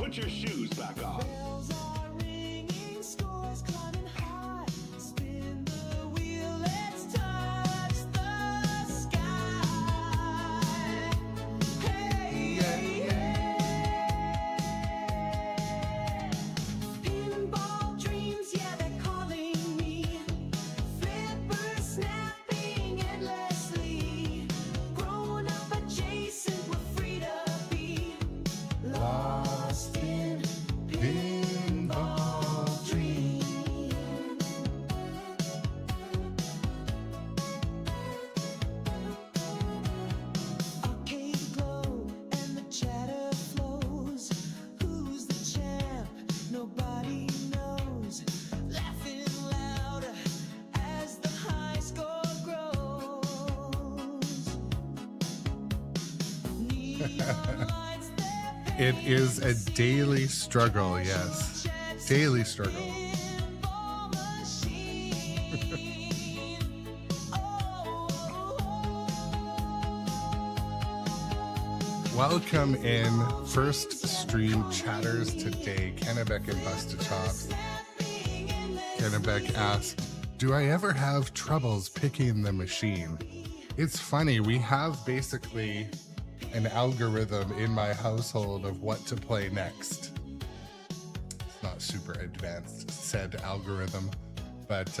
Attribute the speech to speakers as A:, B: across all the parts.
A: put your shoes back on.
B: Bells are ringing, scores climbing high. Spin the wheel, let's touch the sky. Hey, hey, hey. Pinball dreams, yeah, they're calling me. Flippers snapping endlessly. Grown up adjacent, we're free to be lost in pinball dreams. Arcade glow and the chatter flows. Who's the champ? Nobody knows. Laughing louder as the high score grows. Neon lights, they're
C: It is a daily struggle, yes. Daily struggle.
B: pinball machine. Oh.
C: Welcome in. First stream chatters today. Kennebec and Busta Chop. Kennebec asked, do I ever have troubles picking the machine? It's funny, we have basically an algorithm in my household of what to play next. It's not super advanced, said algorithm, but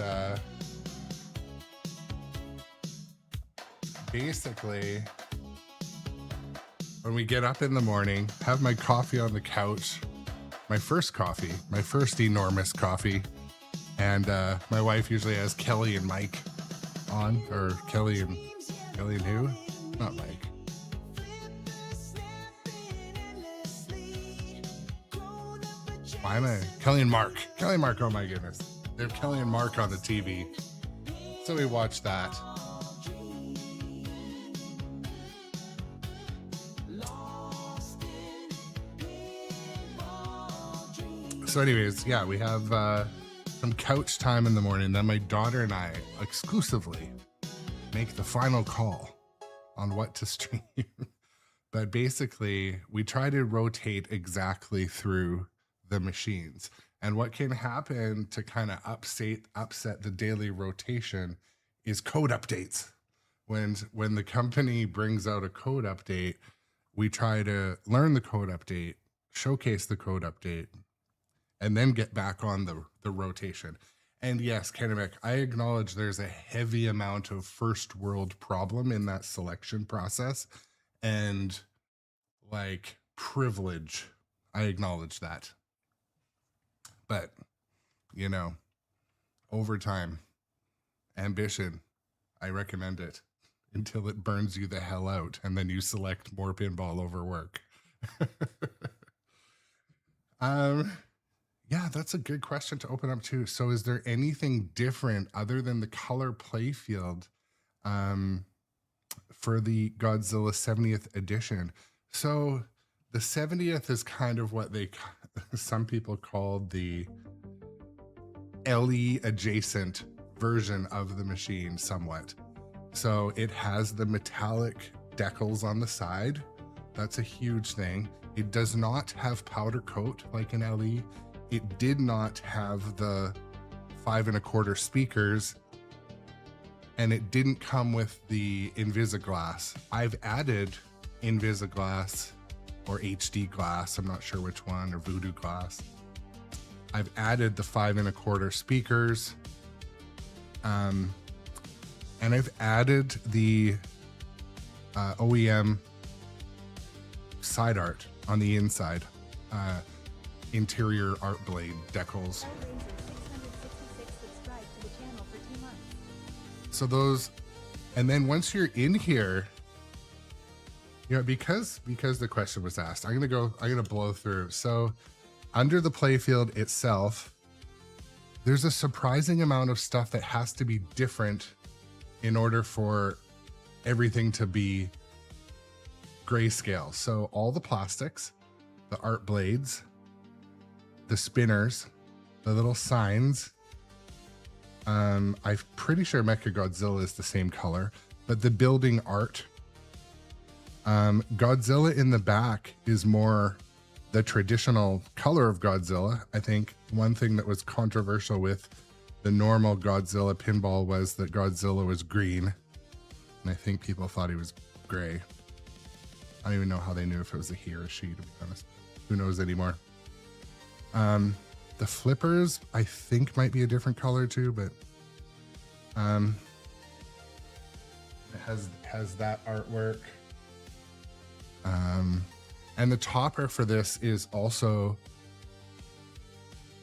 C: basically, when we get up in the morning, have my coffee on the couch, my first enormous coffee, and my wife usually has Kelly and Mike on, or Kelly and who? Not Mike. Why am I? Kelly and Mark. Kelly and Mark, oh my goodness. They have Kelly and Mark on the TV. So we watch that. So anyways, yeah, we have some couch time in the morning. Then my daughter and I exclusively make the final call on what to stream. But basically, we try to rotate exactly through the machines. And what can happen to kind of upset the daily rotation is code updates. When the company brings out a code update, we try to learn the code update, showcase the code update, and then get back on the rotation. And yes, Kennebec, I acknowledge there's a heavy amount of first world problem in that selection process, and like privilege. I acknowledge that. But, you know, over time, ambition, I recommend it until it burns you the hell out, and then you select more pinball over work. Yeah, that's a good question to open up too. So is there anything different other than the color playfield for the Godzilla 70th edition? So the 70th is kind of what some people called the LE adjacent version of the machine somewhat. So it has the metallic decals on the side. That's a huge thing. It does not have powder coat like an LE. It did not have the 5 1/4 speakers, and it didn't come with the Invisiglass. I've added Invisiglass or HD glass, I'm not sure which one, or Voodoo glass. I've added the 5 1/4 speakers, and I've added the OEM side art on the inside, interior art blade decals. So those, and then once you're in here, you know, because the question was asked, I'm gonna blow through. So under the playfield itself, there's a surprising amount of stuff that has to be different in order for everything to be grayscale. So all the plastics, the art blades, the spinners, the little signs. I'm pretty sure Mechagodzilla is the same color, but the building art. Godzilla in the back is more the traditional color of Godzilla. I think one thing that was controversial with the normal Godzilla pinball was that Godzilla was green. And I think people thought he was gray. I don't even know how they knew if it was a he or a she, to be honest. Who knows anymore? The flippers, I think, might be a different color too, but it has that artwork. And the topper for this is also,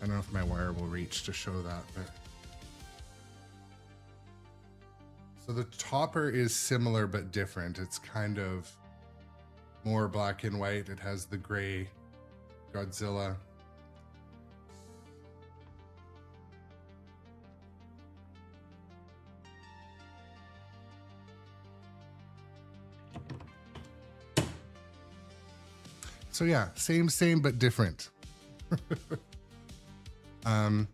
C: I don't know if my wire will reach to show that, but so the topper is similar but different. It's kind of more black and white. It has the gray Godzilla. So yeah, same but different. And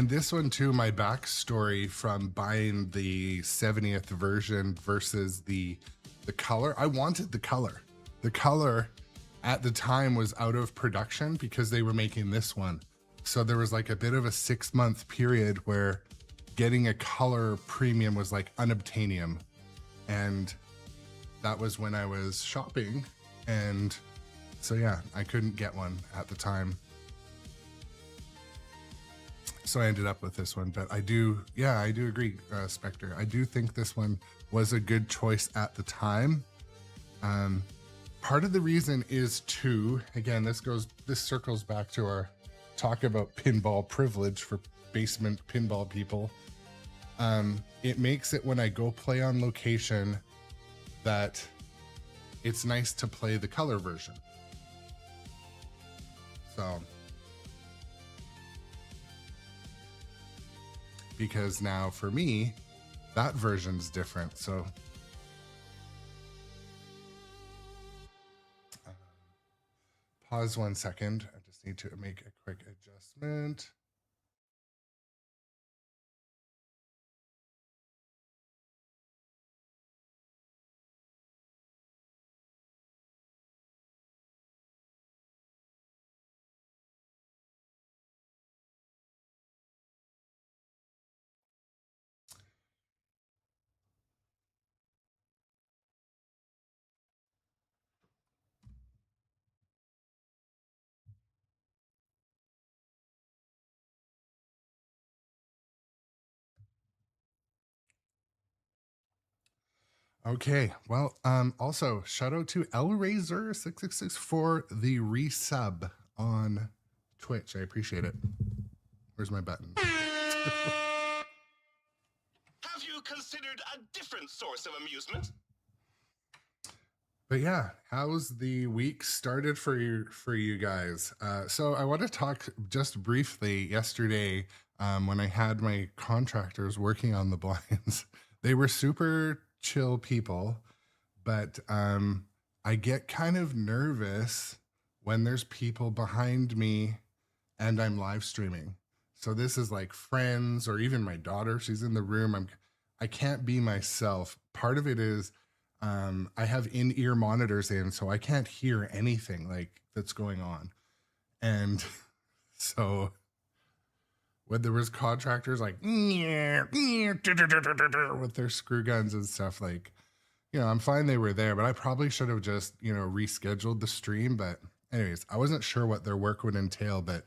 C: this one too, my backstory from buying the 70th version versus the color. I wanted the color. The color at the time was out of production because they were making this one. So there was like a bit of a 6-month period where getting a color premium was like unobtainium. And that was when I was shopping. And so yeah, I couldn't get one at the time. So I ended up with this one, but I do agree, Spectre. I do think this one was a good choice at the time. Part of the reason is too, again, this circles back to our talk about pinball privilege for basement pinball people. It makes it when I go play on location that it's nice to play the color version. So, because now for me, that version's different. So, pause 1 second. I just need to make a quick adjustment. Okay, well, also shout out to Lrazor666 for the resub on Twitch. I appreciate it. Where's my button?
A: Have you considered a different source of amusement?
C: But yeah, how's the week started for you guys? So I want to talk just briefly yesterday when I had my contractors working on the blinds. They were super chill people, but I get kind of nervous when there's people behind me and I'm live streaming. So this is like friends or even my daughter. She's in the room. I can't be myself. Part of it is I have in-ear monitors in, so I can't hear anything like that's going on. And so when there was contractors like with their screw guns and stuff, like, I'm fine they were there, but I probably should have just, rescheduled the stream. But anyways, I wasn't sure what their work would entail, but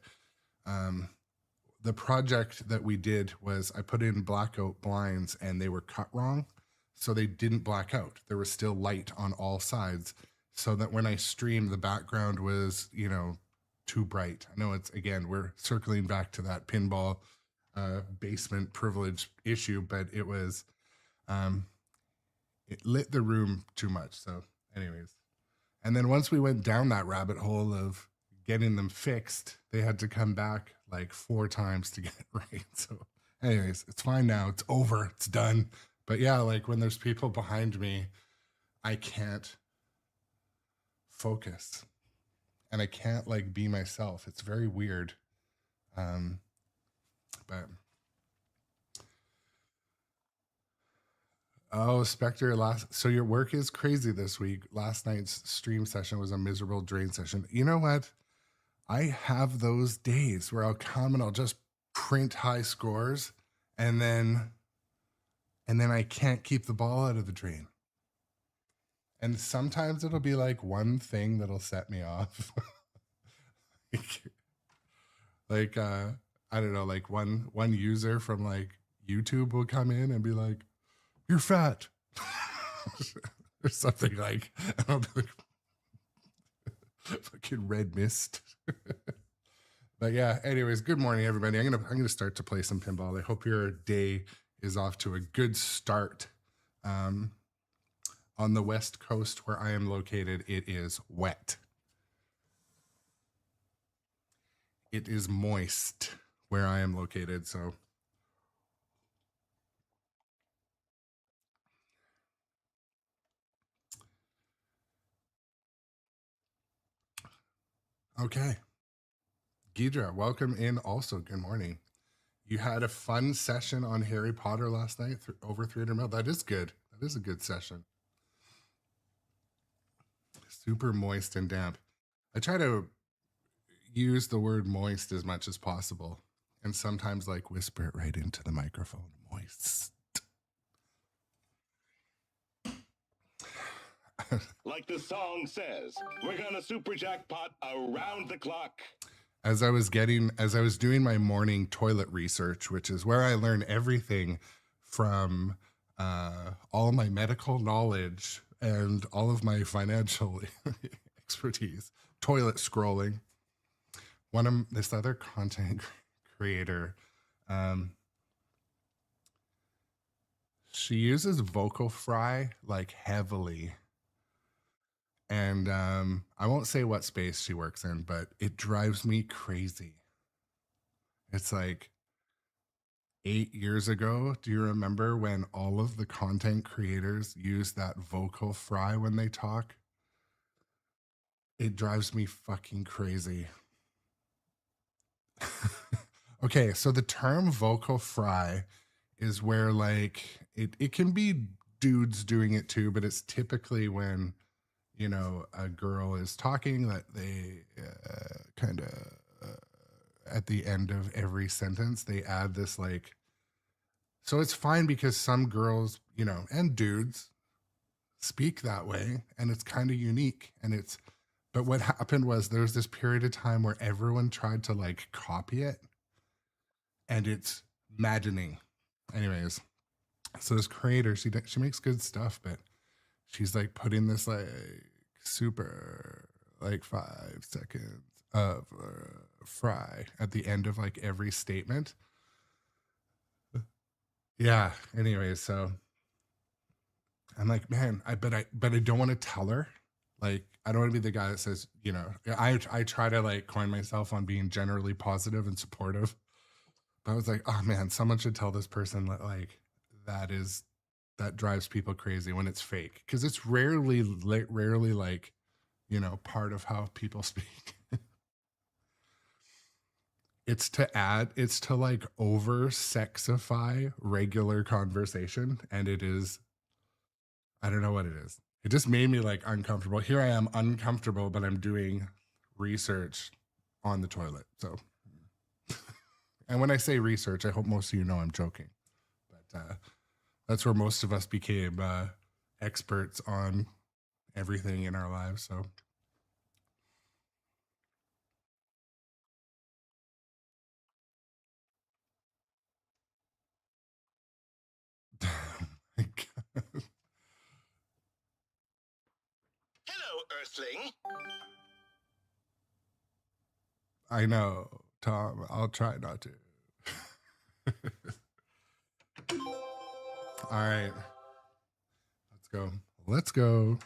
C: the project that we did was I put in blackout blinds and they were cut wrong. So they didn't black out. There was still light on all sides so that when I streamed, the background was, too bright. I know we're circling back to that pinball basement privilege issue, but it was, it lit the room too much. So anyways, and then once we went down that rabbit hole of getting them fixed, they had to come back like 4 times to get it right. So anyways, it's fine now. It's over. It's done. But yeah, like when there's people behind me, I can't focus and I can't like be myself. It's very weird. But Spectre, so your work is crazy this week. Last night's stream session was a miserable drain session. You know what? I have those days where I'll come and I'll just print high scores and then I can't keep the ball out of the drain. And sometimes it'll be like one thing that'll set me off. Like I don't know, like one user from like YouTube will come in and be like, "You're fat." Or something like, and I'll be like, fucking red mist. But yeah, anyways, good morning everybody. I'm gonna start to play some pinball. I hope your day is off to a good start. On the West Coast where I am located, it is wet. It is moist where I am located, so okay. Gidra, welcome in also. Good morning. You had a fun session on Harry Potter last night, over 300 mil. That is good. That is a good session. Super moist and damp. I try to use the word moist as much as possible, and sometimes like whisper it right into the microphone. Moist.
A: Like the song says, we're gonna super jackpot around the clock.
C: As I was doing my morning toilet research, which is where I learn everything from all my medical knowledge and all of my financial expertise, toilet scrolling. This other content creator, she uses vocal fry like heavily. And I won't say what space she works in, but it drives me crazy. It's like 8 years ago. Do you remember when all of the content creators use that vocal fry when they talk? It drives me fucking crazy. Okay, so the term vocal fry is where like it can be dudes doing it too, but it's typically when, you know, a girl is talking that they kind of at the end of every sentence they add this like, so it's fine because some girls, you know, and dudes speak that way and it's kind of unique. But what happened was there was this period of time where everyone tried to like copy it, and it's maddening. Anyways, so this creator, she makes good stuff, but she's like putting this like super like 5 seconds of fry at the end of like every statement. Yeah. Anyway, so I'm like, man, but I don't want to tell her. Like, I don't want to be the guy that says, you know, I try to like coin myself on being generally positive and supportive. But I was like, oh man, someone should tell this person that like that drives people crazy when it's fake, because it's rarely like, you know, part of how people speak. It's to like over sexify regular conversation, and it is, I don't know what it is. It just made me like uncomfortable. Here I am uncomfortable, but I'm doing research on the toilet. So and when I say research, I hope most of you know I'm joking, but that's where most of us became experts on everything in our lives. So
A: Hello, Earthling.
C: I know, Tom. I'll try not to. All right. Let's go. Let's go.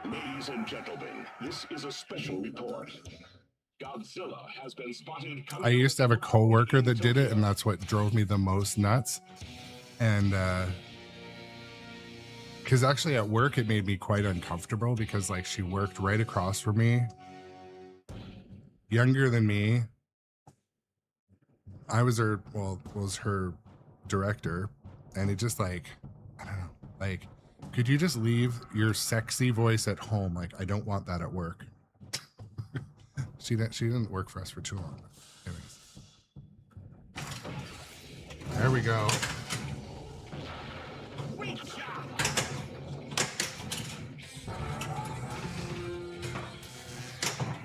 A: Ladies and gentlemen, this is a special report. Godzilla has been spotted coming.
C: I used to have a coworker that did it, and that's what drove me the most nuts. And because actually at work it made me quite uncomfortable, because like she worked right across from me, younger than me. I was her director, and it just like, I don't know, like, could you just leave your sexy voice at home? Like, I don't want that at work. She didn't work for us for too long. Anyways. There we go.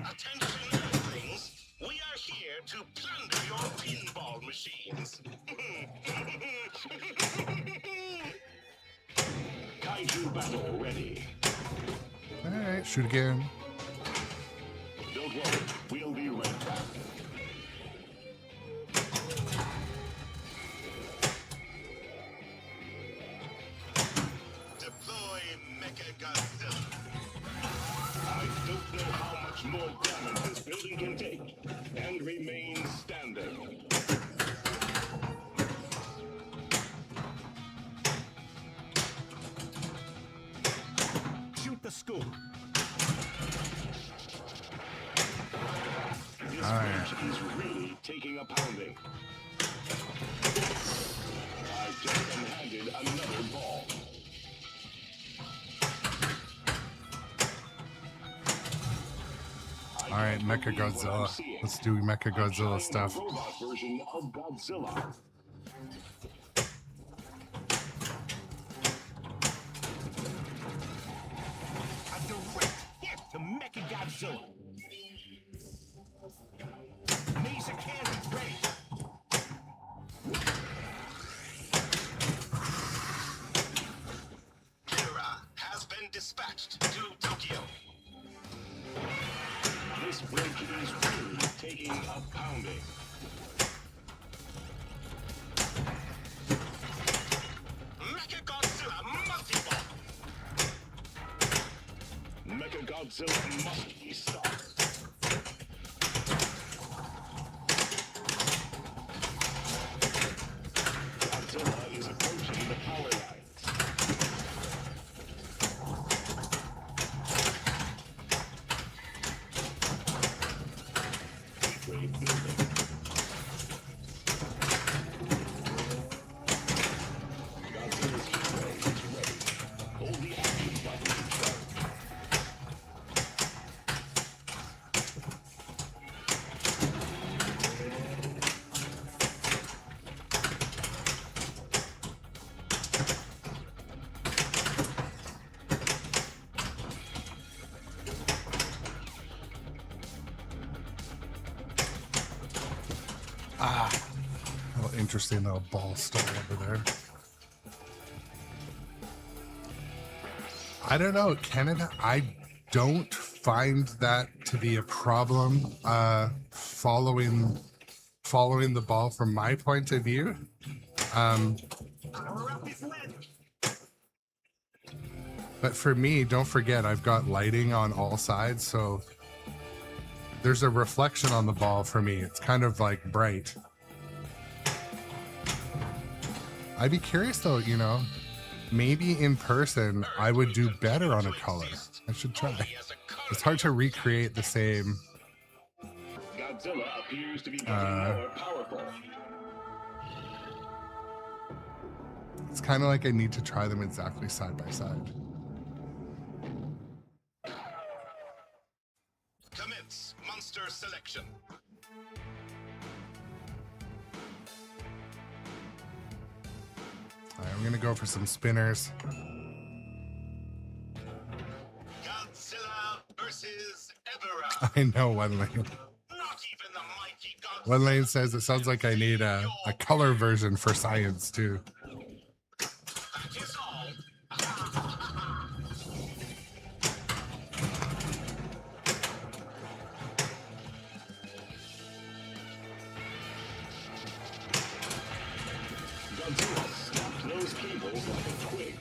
A: Attention, earthlings. We are here to plunder your pinball machines. Kaiju battle ready.
C: All right, shoot again.
A: Don't worry, we'll be right back. Deploy Mecha Godzilla. I don't know how much more damage this building can take, and remain standing. Shoot the scoop. This bridge is really taking a pounding. I've just been handed another ball.
C: All right, Mecha Godzilla. Let's do Mecha Godzilla stuff.
A: Robot version of Godzilla. A direct hit to Mecha Godzilla. Laser cannon ready. Kira has been dispatched to Tokyo. This bridge is really taking a pounding. Mecha Godzilla multi-ball. Mecha Godzilla must be stopped. Godzilla is approaching the power lines. Great building. Godzilla's heat ray is ready. Hold the action button control.
C: Oh, interesting little ball stuff over there. I don't know, Canada. I don't find that to be a problem. Following the ball from my point of view. But for me, don't forget, I've got lighting on all sides, so there's a reflection on the ball for me. It's kind of like bright. I'd be curious though, you know, maybe in person I would do better on a color. I should try. It's hard to recreate the same.
A: Godzilla appears to be getting more powerful.
C: It's kind of like I need to try them exactly side by side.
A: Commence monster selection.
C: All right, I'm gonna go for some spinners.
A: Godzilla versus Ebera.
C: I know one lane.
A: Not even the mighty Godzilla.
C: One lane says it sounds like I need a color version for science too.
A: Is all. Godzilla snapped those cables like a twig.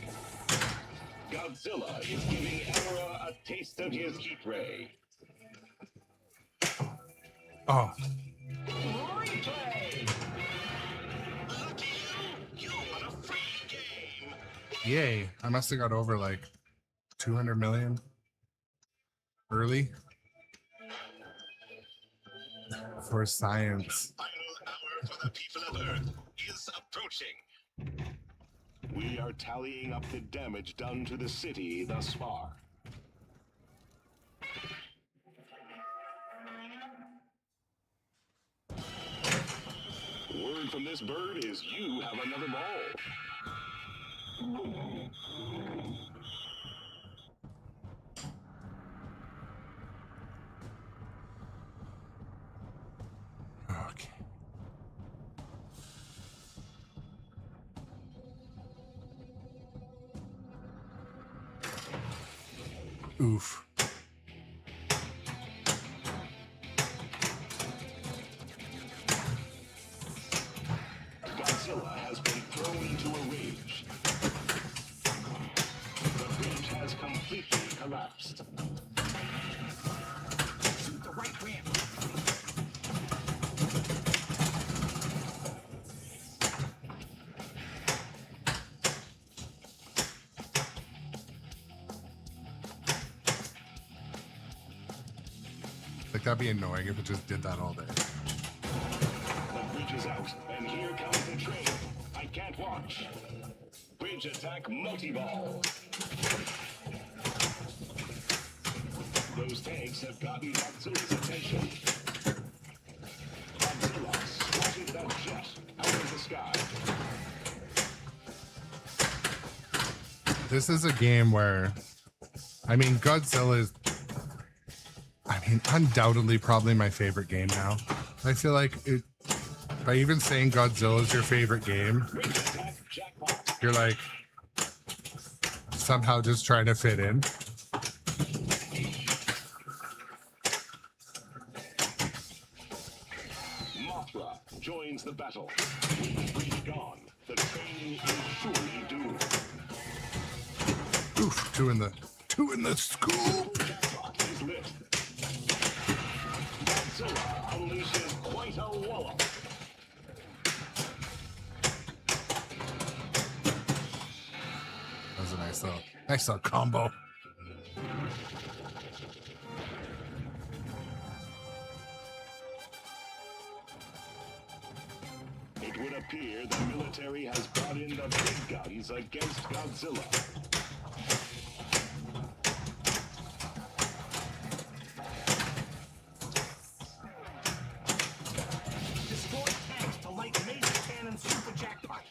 A: Godzilla is giving Ebera a taste of his heat ray.
C: Oh,
A: Replay! Lucky you! You won a free game!
C: yay. I must have got over like 200 million early for science.
A: Final hour for the people of Earth is approaching. We are tallying up the damage done to the city thus far. word from this bird is you have another ball.
C: Okay. Oof.
A: Godzilla has been thrown into a rage. The bridge has completely collapsed. Shoot the right ramp.
C: Like, that'd be annoying if it just did that all day.
A: The bridge is out, and here comes the train. I can't watch. Bridge attack multi-ball. Those tanks have gotten Godzilla's attention. Godzilla spotted that jet out of the sky.
C: This is a game where, I mean, Godzilla is, undoubtedly probably my favorite game now. I feel like it, by even saying Godzilla is your favorite game,
A: Bridge attack jackpot.
C: you're like somehow just trying to fit in.
A: Mothra joins the battle. With the bridge gone, the train is surely doomed.
C: Oof, two in the school.
A: Jackpot is lit. Godzilla unleashes quite a wallop.
C: That was a nice little combo.
A: It would appear the military has brought in the big guns against Godzilla. Destroy tanks to light laser cannon super jackpot.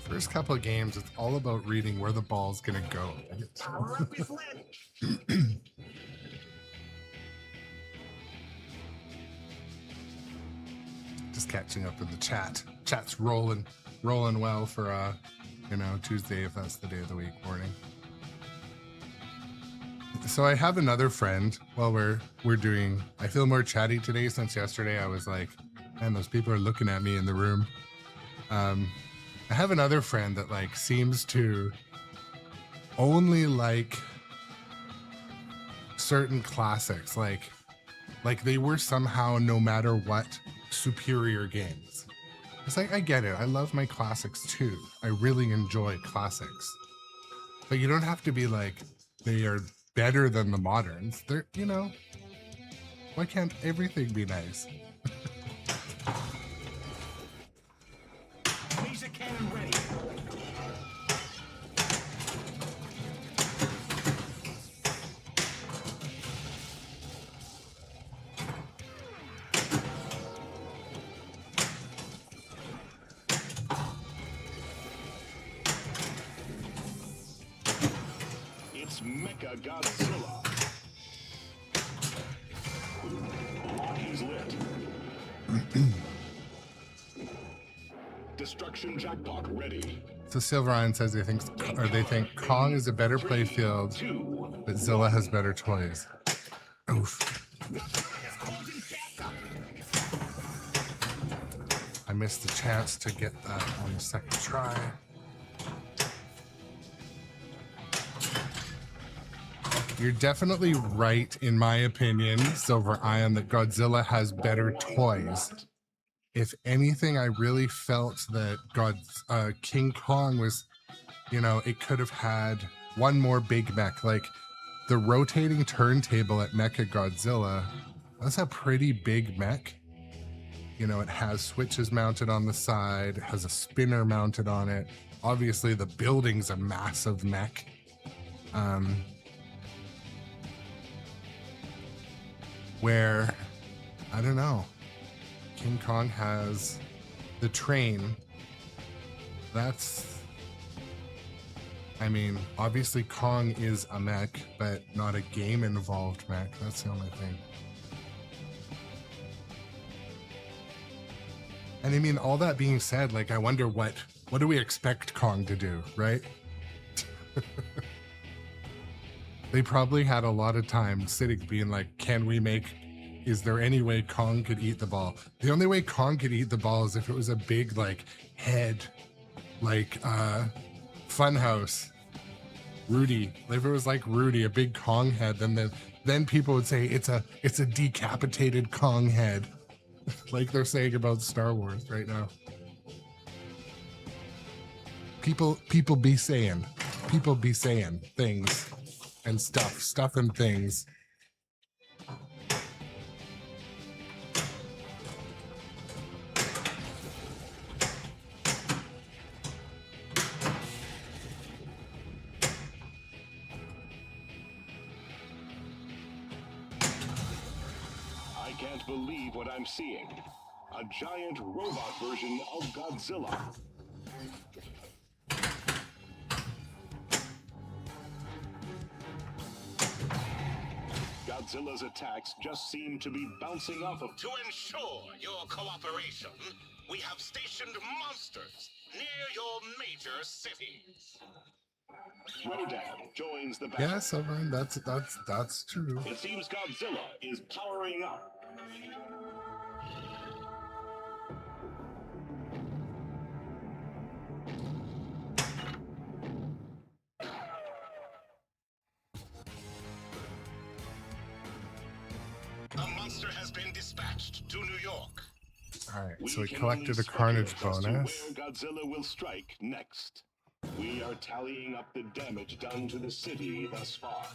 C: First couple of games, it's all about reading where the ball's gonna go.
A: Power up is lit.
C: Just catching up in the chat. Chat's rolling well for Tuesday, if that's the day of the week, morning. So I have another friend. Well, we're doing. I feel more chatty today since yesterday. I was like, man, those people are looking at me in the room. I have another friend that like seems to only like certain classics, like they were somehow, no matter what, superior games. It's like, I get it. I love my classics too. I really enjoy classics. But you don't have to be like, they are better than the moderns. They're, why can't everything be nice?
A: Laser cannon ready. It's Mecha Godzilla. Lock is lit. Destruction jackpot ready.
C: So Silver Iron says they think Kong is a better playfield,
A: 2.
C: but Zilla has better toys. Oof. I missed the chance to get that on the second try. You're definitely right, in my opinion, Silver Iron, that Godzilla has better toys. If anything, I really felt that King Kong was, it could have had one more big mech. Like the rotating turntable at Mecha Godzilla, that's a pretty big mech. You know, it has switches mounted on the side, it has a spinner mounted on it. Obviously, the building's a massive mech. Where, I don't know, King Kong has the train. That's, I mean, obviously Kong is a mech, but not a game involved mech. That's the only thing. And I mean, all that being said, like, I wonder what do we expect Kong to do, right? They probably had a lot of time sitting being like, is there any way Kong could eat the ball? The only way Kong could eat the ball is if it was a big, like, head, like, Funhouse. Rudy. If it was like Rudy, a big Kong head, then people would say it's a decapitated Kong head. Like they're saying about Star Wars right now. People be saying things and stuff and things.
A: I can't believe what I'm seeing. A giant robot version of Godzilla. Godzilla's attacks just seem to be bouncing off of...
D: To ensure your cooperation, we have stationed monsters near your major cities.
A: Rodan joins the battle.
C: Yeah, Silverman, that's true.
A: It seems Godzilla is powering up.
D: A monster has been dispatched to New York.
C: All right,
A: We
C: so we
A: can
C: collected
A: only
C: a carnage
A: speculate as to
C: bonus.
A: where Godzilla will strike next. We are tallying up the damage done to the city thus far.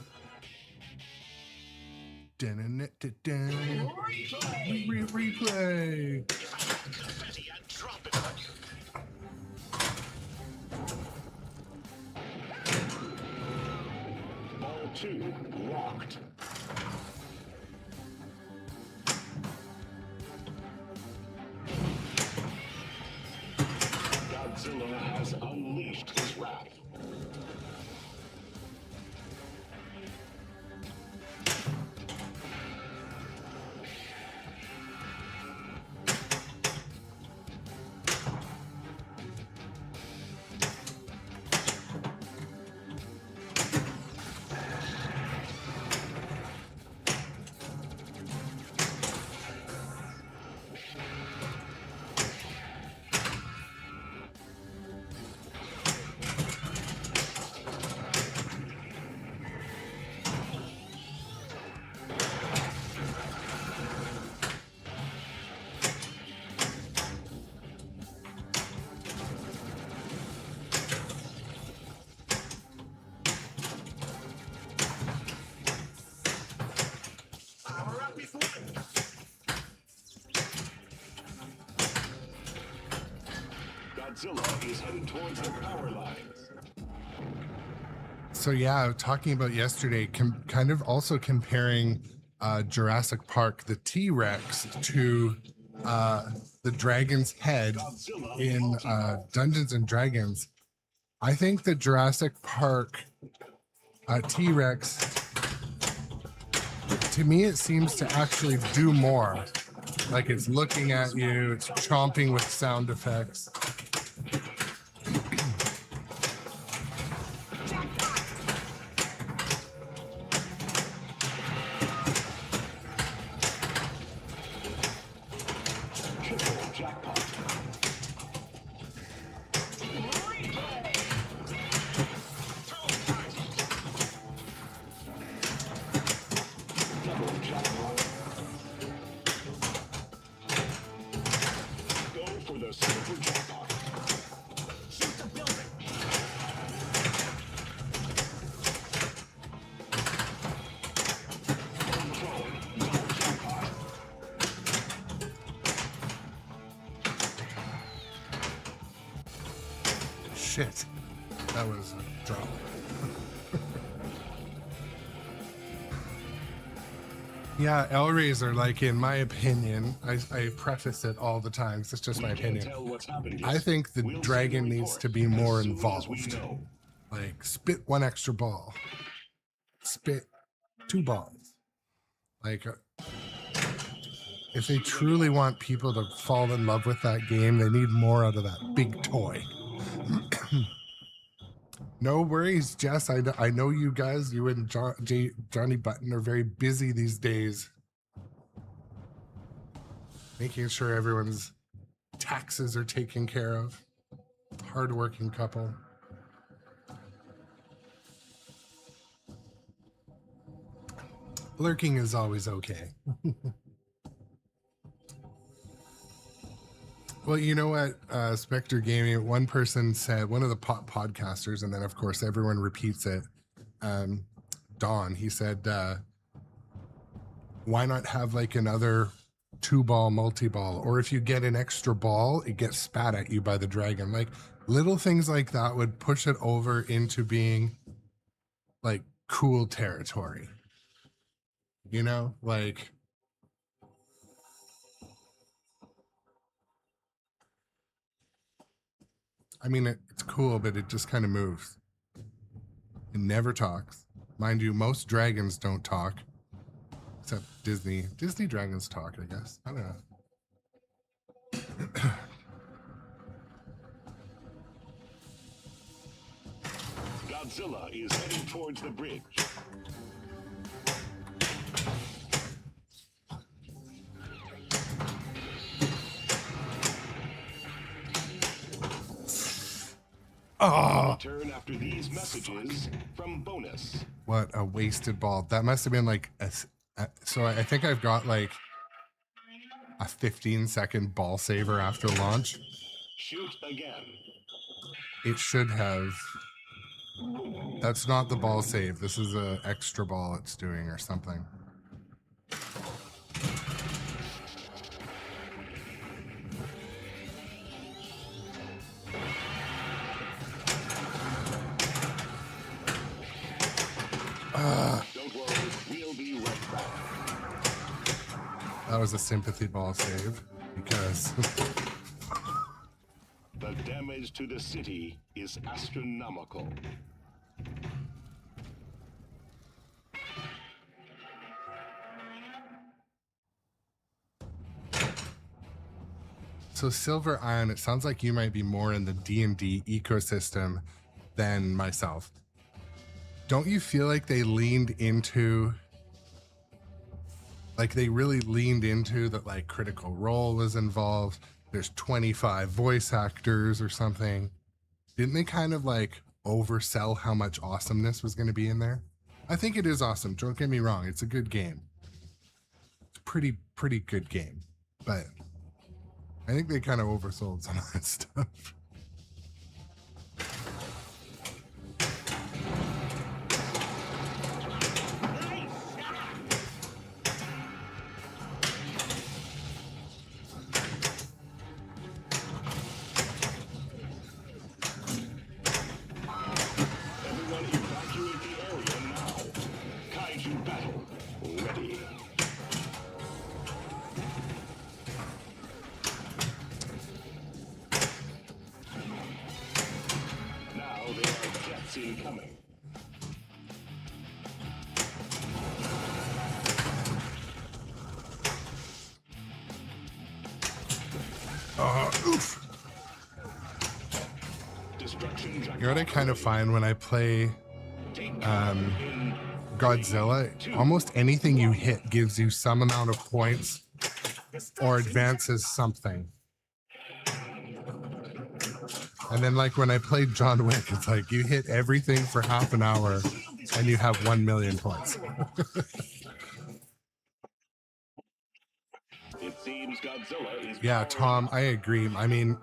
C: Replay.
D: If I had confetti, I'd drop it on you.
A: Ball 2 locked. Godzilla has unleashed his wrath.
D: Power up before
A: Godzilla is headed towards the power lines.
C: So yeah, talking about yesterday, kind of also comparing Jurassic Park, the T-Rex, to the dragon's head in Dungeons and Dragons. I think the Jurassic Park T-Rex, to me, it seems to actually do more. Like it's looking at you, it's chomping with sound effects.
A: Triple jackpot. Double jackpot. Go for the super jackpot.
D: shoot the building.
A: Control. Double jackpot.
C: shit. That was a drop. Yeah, Hellraiser, like, in my opinion, I preface it all the time, 'cause it's just my opinion.
A: Tell what's happened yet.
C: I think the
A: We'll
C: dragon
A: send a
C: needs to
A: report
C: be more
A: as soon as we
C: involved.
A: know.
C: Like, spit one extra ball. Spit 2 balls. Like, if they truly want people to fall in love with that game, they need more out of that big toy. No worries, Jess. I know you guys, you and Johnny Button are very busy these days. Making sure everyone's taxes are taken care of. Hardworking couple. Lurking is always okay. Well, you know what, Spectre Gaming, one person said, one of the podcasters, and then of course everyone repeats it, Don, he said, why not have like another 2-ball multi-ball? Or if you get an extra ball, it gets spat at you by the dragon. Like, little things like that would push it over into being like cool territory. You know, like, I mean, it's cool, but it just kind of moves. It never talks. Mind you, most dragons don't talk. Except Disney. Disney dragons talk, I guess. I don't know.
A: Godzilla is heading towards the bridge.
C: Oh,
A: Return after these messages from Bonus.
C: what a wasted ball. That must have been like so I think I've got like a 15-second ball saver after launch.
A: Shoot again.
C: It should have. That's not the ball save. This is a extra ball it's doing or something.
A: Don't worry, we'll be right back.
C: That was a sympathy ball save because
A: The damage to the city is astronomical.
C: so Silver Ion, it sounds like you might be more in the D&D ecosystem than myself. Don't you feel like they leaned into, like they really leaned into that, like Critical Role was involved, there's 25 voice actors or something. Didn't they kind of like oversell how much awesomeness was going to be in there? I think it is awesome. Don't get me wrong. It's a good game. It's a pretty good game. But I think they kind of oversold some of that stuff.
A: Everyone evacuate the area now. Kaiju battle ready. Now there are jets incoming.
C: Oof.
A: Destruction.
C: You know what I kind of find when I play Godzilla? Almost anything you hit gives you some amount of points or advances something. And then like when I played John Wick, it's like you hit everything for half an hour and you have 1 million points.
A: It seems Godzilla is
C: Yeah, Tom, I agree. I mean,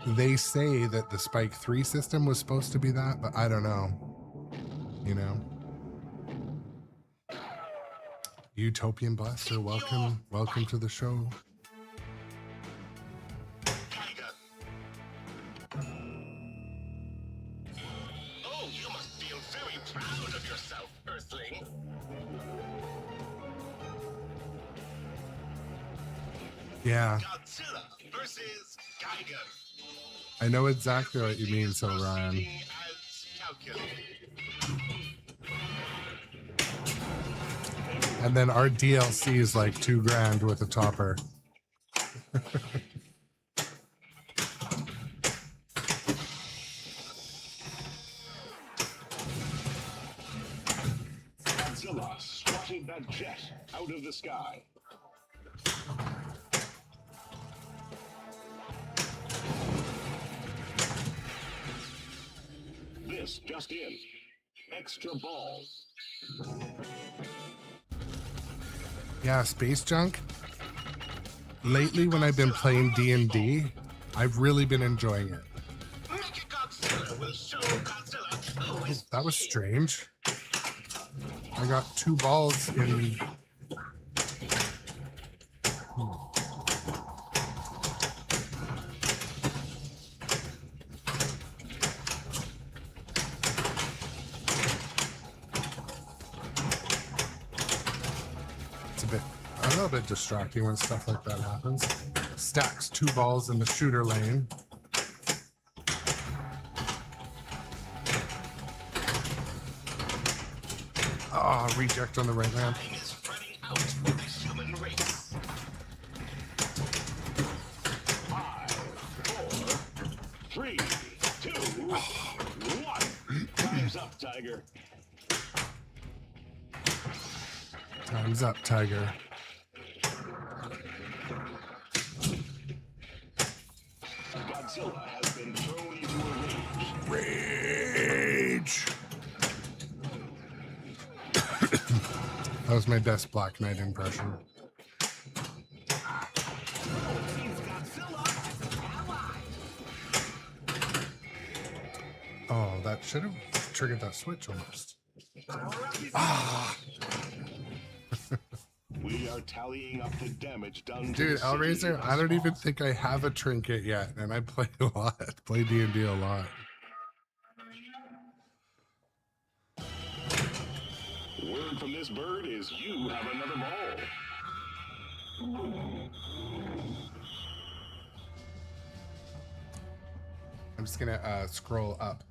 C: they say that the Spike 3 system was supposed to be that, but I don't know. You know? Utopian Blaster, welcome to the show.
D: Tiger. proud of yourself, Earthling.
C: Yeah,
D: Godzilla versus Kaiju.
C: I know exactly what you mean, so Ryan.
D: Proceeding as calculated.
C: And then our DLC is like $2,000 with a topper.
A: Godzilla strutted that jet out of the sky. This just in. Extra ball.
C: Yeah, Space Junk. Lately, when I've been playing D&D, I've really been enjoying it.
D: Mechagodzilla will show Godzilla who is
C: That was strange. I got 2 balls in. It's a little bit distracting when stuff like that happens. Stacks 2 balls in the shooter lane. Ah, reject on the right ramp.
D: Time is running out for the human race.
A: 5, 4, 3, 2, 1. Time's up, Tiger.
C: Time's up, Tiger.
A: Godzilla has been thrown into a rage.
C: Rage. That was my best Black Knight impression. Oh, that should have triggered that switch almost.
A: We are tallying up the damage done to
C: Dude,
A: the city
C: Hellraiser,
A: thus
C: I don't even
A: far.
C: think I have a trinket yet, and I play a lot. Play D&D a lot.
A: Word from this bird is you have another ball.
C: I'm just gonna scroll up.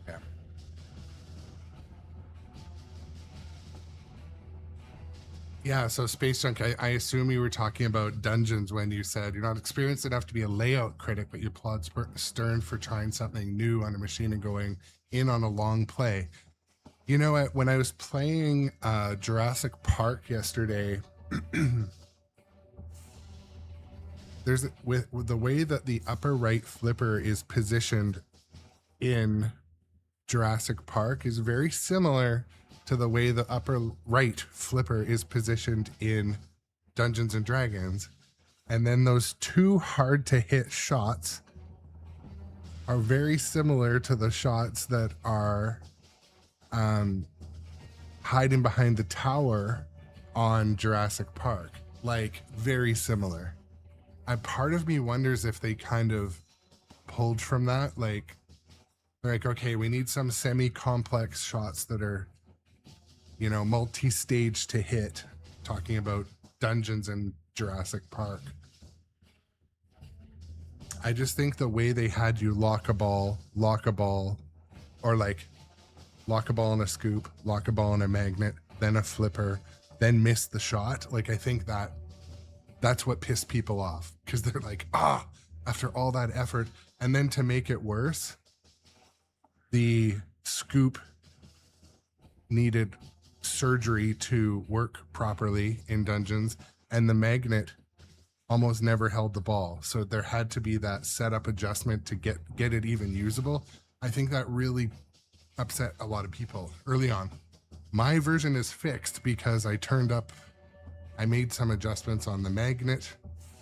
C: Yeah. Yeah, so Space Junk, I assume you were talking about dungeons when you said you're not experienced enough to be a layout critic, but you applaud Stern for trying something new on a machine and going in on a long play. You know what? When I was playing Jurassic Park yesterday, there's with the way that the upper right flipper is positioned in Jurassic Park is very similar to the way the upper right flipper is positioned in Dungeons and Dragons. And then those 2 hard to hit shots are very similar to the shots that are hiding behind the tower on Jurassic Park. Like, very similar. Part of me wonders if they kind of pulled from that. Like, they're like, okay, we need some semi-complex shots that are, you know, multi-stage to hit. Talking about dungeons in Jurassic Park. I just think the way they had you lock a ball, or like lock a ball in a scoop, lock a ball in a magnet, then a flipper, then miss the shot. Like, I think that's what pissed people off, because they're like, after all that effort. And then to make it worse, the scoop needed surgery to work properly in dungeons, and the magnet almost never held the ball. So there had to be that setup adjustment to get it even usable. I think that really upset a lot of people early on. My version is fixed because I made some adjustments on the magnet,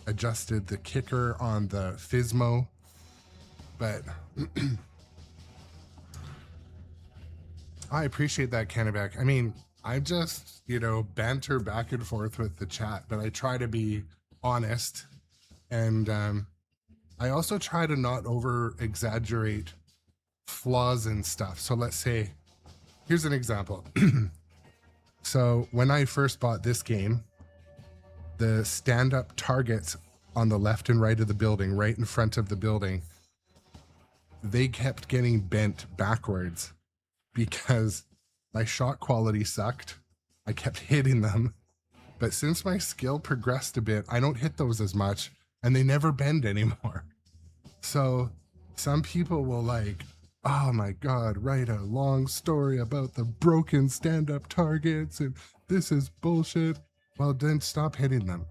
C: adjusted the kicker on the Physmo, but I appreciate that, Kennebec. I mean, I just, banter back and forth with the chat, but I try to be honest And I also try to not over exaggerate flaws and stuff. So let's say, here's an example. So when I first bought this game, the stand-up targets on the left and right of the building, right in front of the building, they kept getting bent backwards because my shot quality sucked. I kept hitting them. But since my skill progressed a bit, I don't hit those as much and they never bend anymore. So some people will like, oh my God, write a long story about the broken stand-up targets and this is bullshit. Well, then stop hitting them.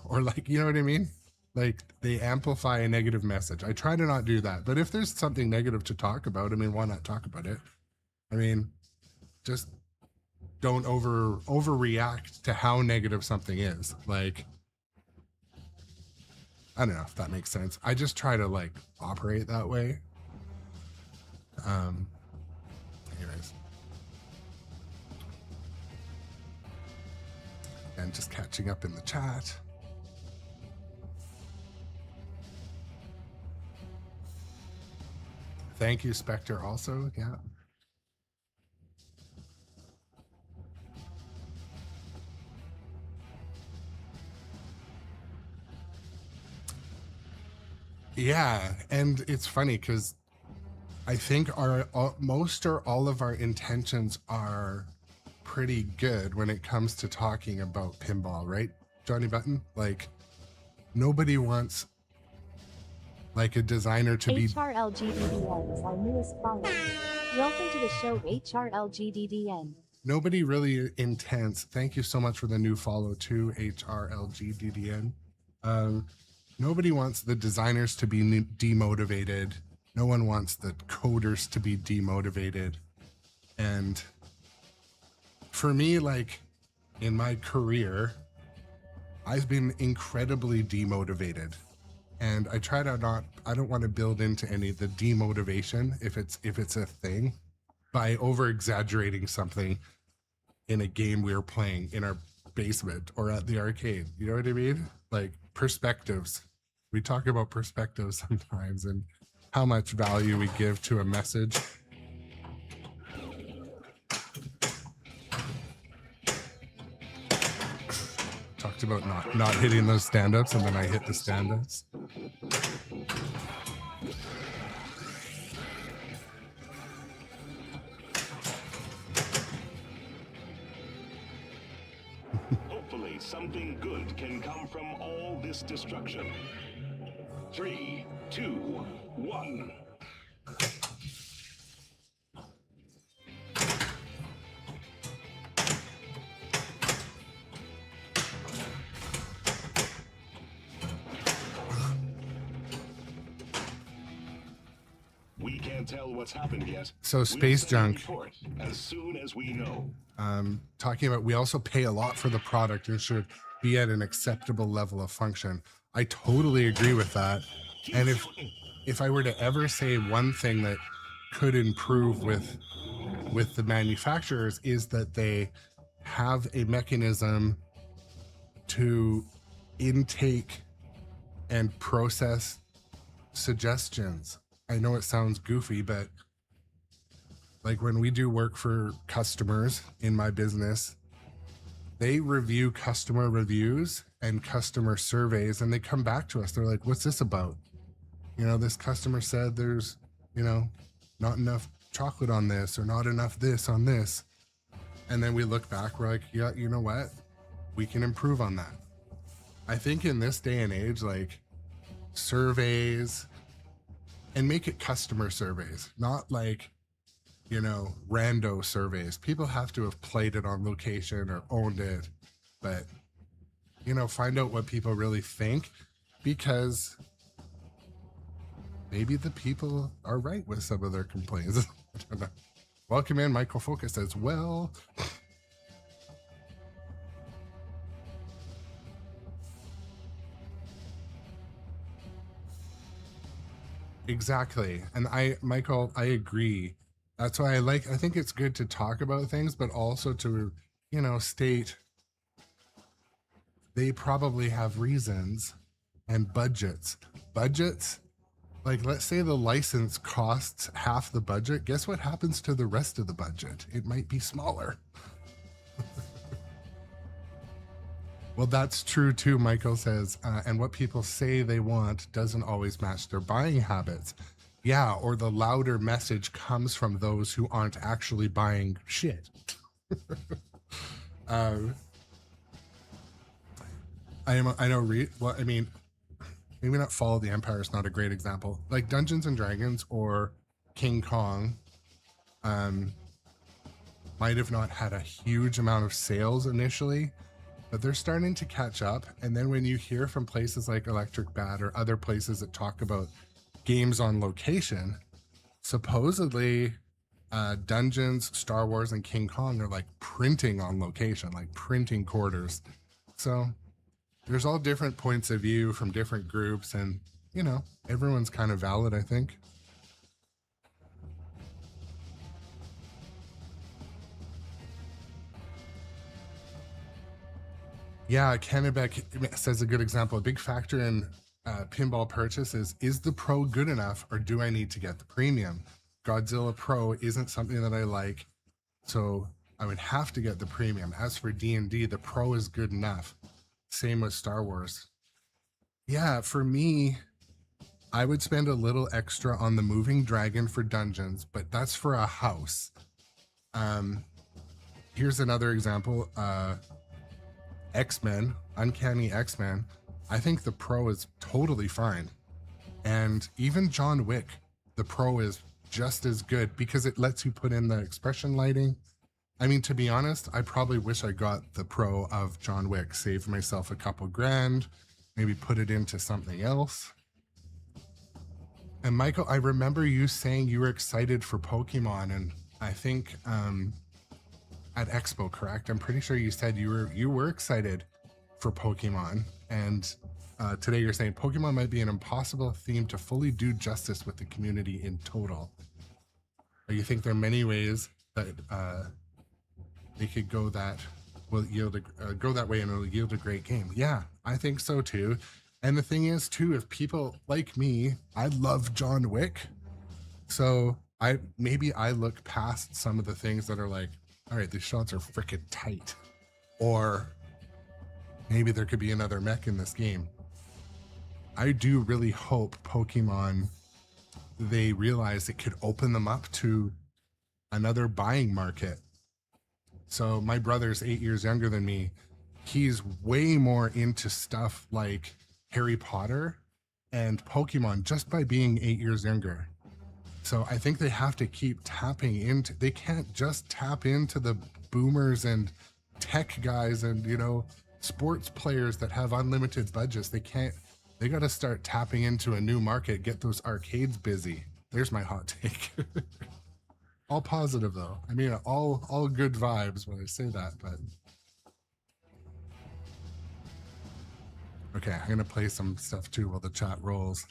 C: Or like, you know what I mean? Like they amplify a negative message. I try to not do that. But if there's something negative to talk about, I mean, why not talk about it? I mean, just don't overreact to how negative something is. Like, I don't know if that makes sense. I just try to like operate that way. Anyways. And just catching up in the chat. Thank you, Spectre, also. Yeah. Yeah, and it's funny because I think our most or all of our intentions are pretty good when it comes to talking about pinball, right, Johnny Button? Like, nobody wants like a designer to be...
E: HRLGDDN is our newest follower. Welcome to the show, HRLGDDN.
C: Nobody really intends. Thank you so much for the new follow to HRLGDDN. Nobody wants the designers to be demotivated. No one wants the coders to be demotivated. And for me, like in my career, I've been incredibly demotivated. And I try to not, I don't want to build into any of the demotivation if it's a thing by over exaggerating something in a game we were playing in our basement or at the arcade. You know what I mean? Like perspectives. We talk about perspectives sometimes and how much value we give to a message. Talked about not hitting those stand-ups, and then I hit the stand-ups.
A: Hopefully, something good can come from all this destruction. 3, 2, 1. We can't tell what's happened yet.
C: So Space Junk,
A: as soon as we know.
C: talking about, we also pay a lot for the product and should be at an acceptable level of function. I totally agree with that. And if I were to ever say one thing that could improve with the manufacturers is that they have a mechanism to intake and process suggestions. I know it sounds goofy, but like when we do work for customers in my business, they review customer reviews and customer surveys and they come back to us. They're like, what's this about? You know, this customer said there's, you know, not enough chocolate on this or not enough this on this. And then we look back, we're like, yeah, you know what? We can improve on that. I think in this day and age, like surveys, and make it customer surveys, not like, you know, rando surveys. People have to have played it on location or owned it, but, you know, find out what people really think, because maybe the people are right with some of their complaints. I don't know. Welcome in, Michael Focus as well. Exactly. And Michael, I agree. That's why I think it's good to talk about things, but also to, you know, state they probably have reasons and budgets. Budgets, like let's say the license costs half the budget. Guess what happens to the rest of the budget? It might be smaller. Well, that's true too, Michael says. And what people say they want doesn't always match their buying habits. Yeah, or the louder message comes from those who aren't actually buying shit. I know, well, I mean, maybe not Fall of the Empire is not a great example. Like Dungeons and Dragons or King Kong might have not had a huge amount of sales initially, but they're starting to catch up. And then when you hear from places like Electric Bat or other places that talk about games on location, supposedly Dungeons, Star Wars, and King Kong are like printing on location, like printing quarters. So there's all different points of view from different groups, and you know, everyone's kind of valid, I think. Yeah, Kennebec says a good example. A big factor in pinball purchase is the Pro good enough, or do I need to get the premium? Godzilla Pro isn't something that I like, so I would have to get the premium. As for D&D, the Pro is good enough. Same with Star Wars. Yeah, for me, I would spend a little extra on the moving dragon for dungeons, but that's for a house. Here's another example. X-Men, Uncanny X-Men. I think the Pro is totally fine. And even John Wick, the Pro is just as good because it lets you put in the expression lighting. I mean, to be honest, I probably wish I got the Pro of John Wick, save myself a couple grand, maybe put it into something else. And Michael, I remember you saying you were excited for Pokemon, and I think at Expo, correct? I'm pretty sure you said you were excited for Pokemon, and today you're saying Pokemon might be an impossible theme to fully do justice with the community in total. Or you think there are many ways that they could go that will yield go that way and it'll yield a great game? Yeah, I think so too. And the thing is too, if people like me, I love John Wick, so maybe I look past some of the things that are like, all right, these shots are freaking tight, or maybe there could be another mech in this game. I do really hope Pokemon, they realize it could open them up to another buying market. So my brother's 8 years younger than me. He's way more into stuff like Harry Potter and Pokemon just by being 8 years younger. So I think they have to keep tapping into, they can't just tap into the boomers and tech guys and, you know, sports players that have unlimited budgets. They got to start tapping into a new market, get those arcades busy. There's my hot take. All positive though. I mean, all good vibes when I say that, but. Okay, I'm gonna play some stuff too while the chat rolls.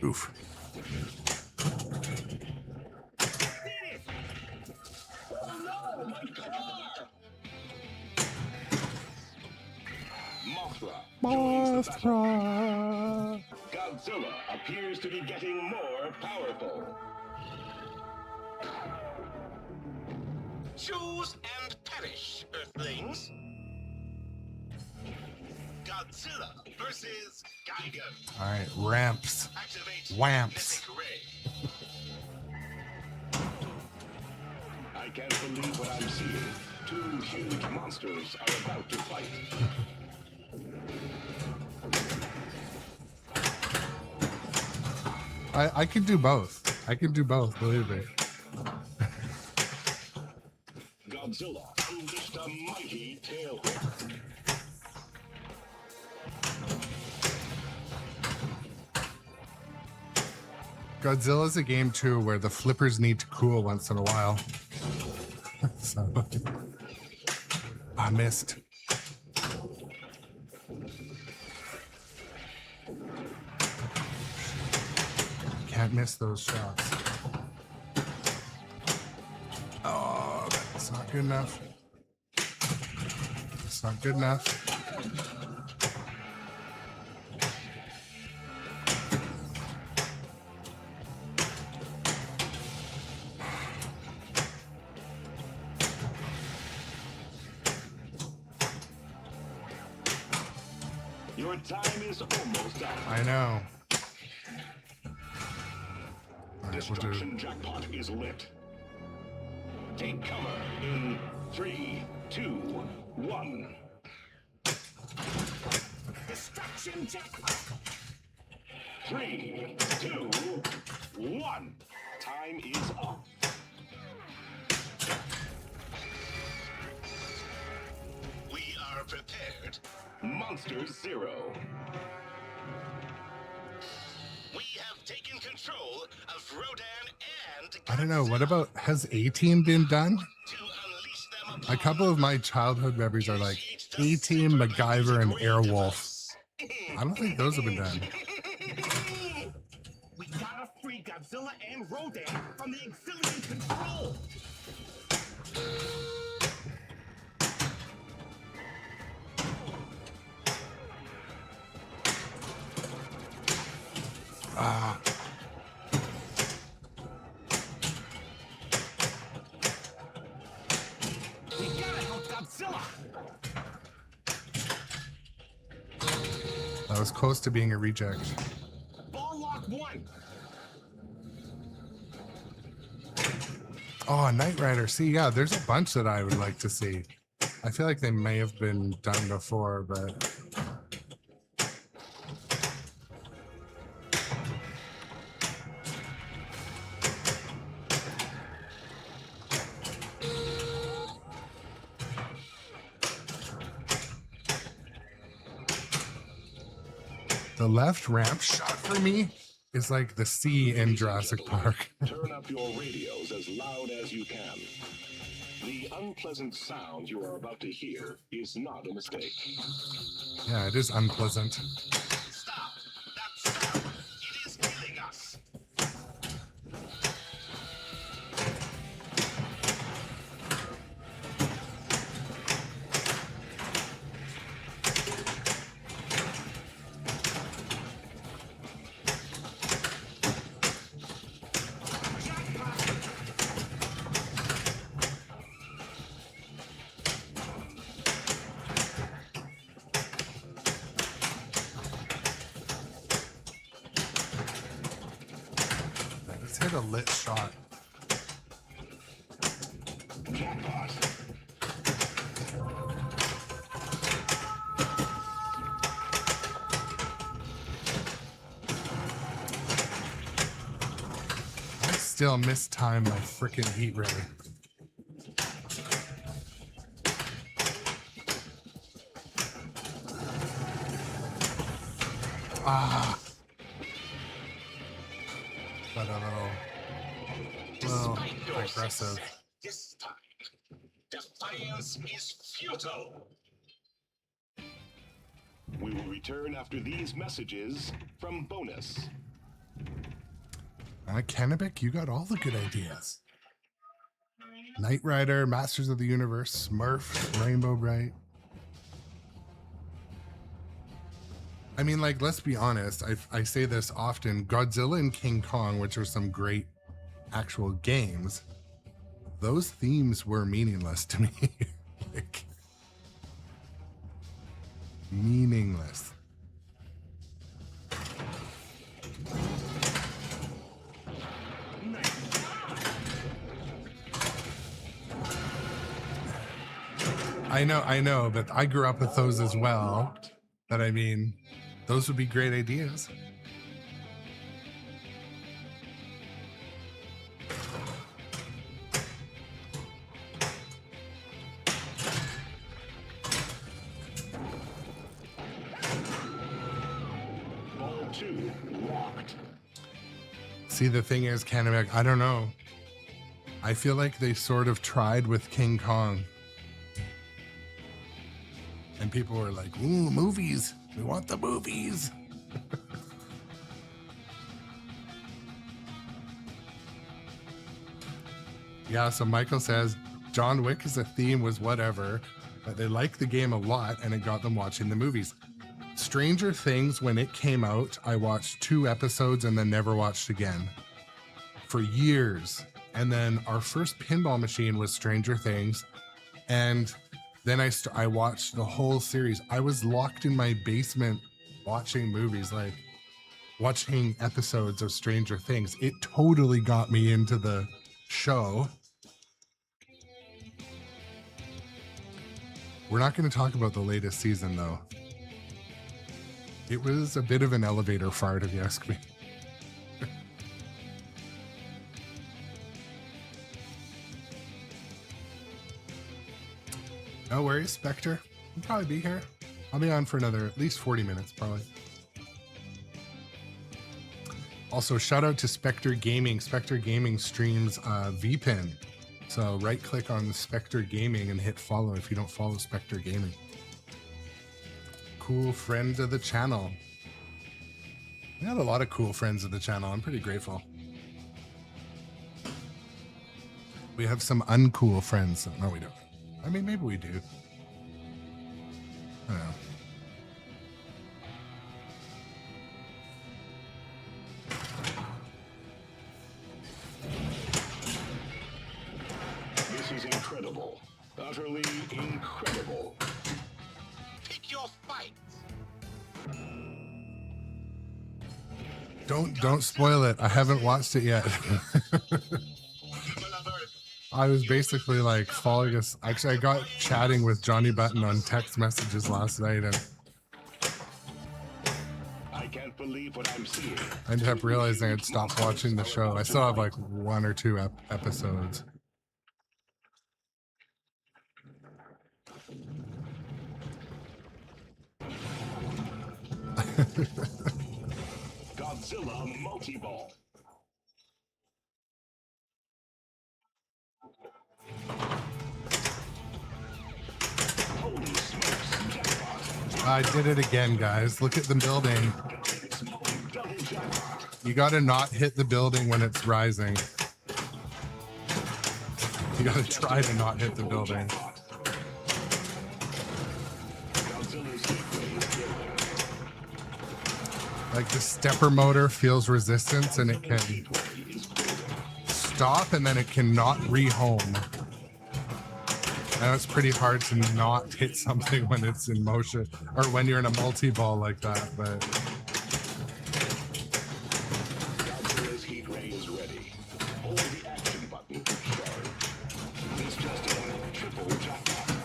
C: Oof.
A: Mothra. Godzilla appears to be getting more powerful.
D: Choose and perish, Earthlings. Godzilla versus Kaiju.
C: All right, ramps.
D: Activate
C: Whamps.
D: Kinetic Ray.
A: I can't believe what I'm seeing. Two huge monsters are about to fight.
C: I can do both. I can do both, believe me.
A: Godzilla unleashed a mighty tail whip.
C: Godzilla's a game too where the flippers need to cool once in a while. So, I missed. Can't miss those shots. Oh, that's not good enough. It's not good enough.
A: Your time is almost up.
C: I know. All right, we'll do.
A: Destruction jackpot is lit. Take cover in 3, 2, 1. Destruction jackpot. 3, 2, 1. Time is up.
D: We are prepared.
A: Monster Zero.
D: We have taken control of Rodan and
C: I don't know. What about, has A-Team been done?
D: to unleash them upon
C: A couple of my childhood memories are like A-Team, MacGyver, and Airwolf. I don't think those have been done.
A: We gotta free Godzilla and Rodan from the auxiliary control.
C: Ah,
A: We gotta help Godzilla.
C: that was close to being a reject.
A: Ball lock 1.
C: Oh, Knight Rider. See, yeah, there's a bunch that I would like to see. I feel like they may have been done before, but the left ramp shot for me is like the sea in Jurassic Park.
A: Turn up your radios as loud as you can. The unpleasant sound you are about to hear is not a mistake.
C: Yeah, it is unpleasant.
D: Stop! That sound! It is killing us!
C: Let's hit a lit shot.
A: Jackpot.
C: I still mistime my freaking heat ray. Ah. But a little
D: Despite your
C: aggressive.
D: success, this time, defiance is futile.
A: We will return after these messages from Bonus.
C: Kennebec, you got all the good ideas. Knight Rider, Masters of the Universe, Smurf, Rainbow Bright. I mean, like, let's be honest. I say this often. Godzilla and King Kong, which are some great actual games, those themes were meaningless to me. Like, meaningless. I know, but I grew up with those as well. But I mean, those would be great ideas.
A: Ball 2 locked.
C: See, the thing is, Kennebec, I don't know. I feel like they sort of tried with King Kong. And people were like, ooh, movies. We want the movies. Yeah, so Michael says, John Wick as a theme was whatever, but they liked the game a lot and it got them watching the movies. Stranger Things, when it came out, I watched 2 episodes and then never watched again for years. And then our first pinball machine was Stranger Things. And then I watched the whole series. I was locked in my basement watching movies, like watching episodes of Stranger Things. It totally got me into the show. We're not going to talk about the latest season, though. It was a bit of an elevator fart, if you ask me. No worries, Spectre. I'll probably be here. I'll be on for another at least 40 minutes, probably. Also, shout out to Spectre Gaming. Spectre Gaming streams VPN. So right click on Spectre Gaming and hit follow if you don't follow Spectre Gaming. Cool friend of the channel. We got a lot of cool friends of the channel. I'm pretty grateful. We have some uncool friends. No, we don't. I mean, maybe we do. I don't know.
A: This is incredible. Utterly incredible.
D: Pick your fight.
C: Don't spoil it. I haven't watched it yet. I was basically like following us. Actually, I got chatting with Johnny Button on text messages last night, and
A: I can't believe what I'm seeing.
C: I ended up realizing I'd stopped watching the show. I still have like 1 or 2 episodes.
A: Godzilla multi-ball. Holy smokes, jackpot.
C: I did it again, guys. Look at the building.
A: Double jackpot.
C: You gotta not hit the building when it's rising. You gotta try to not hit the building.
A: Godzilla's gateway is building.
C: Like the stepper motor feels resistance and it can
A: Gateway is building.
C: stop and then it cannot rehome. I know it's pretty hard to not hit something when it's in motion or when you're in a multi-ball like that, but
A: Godzilla's heat ray is ready. Hold the action button to charge. This just in, triple jackpot.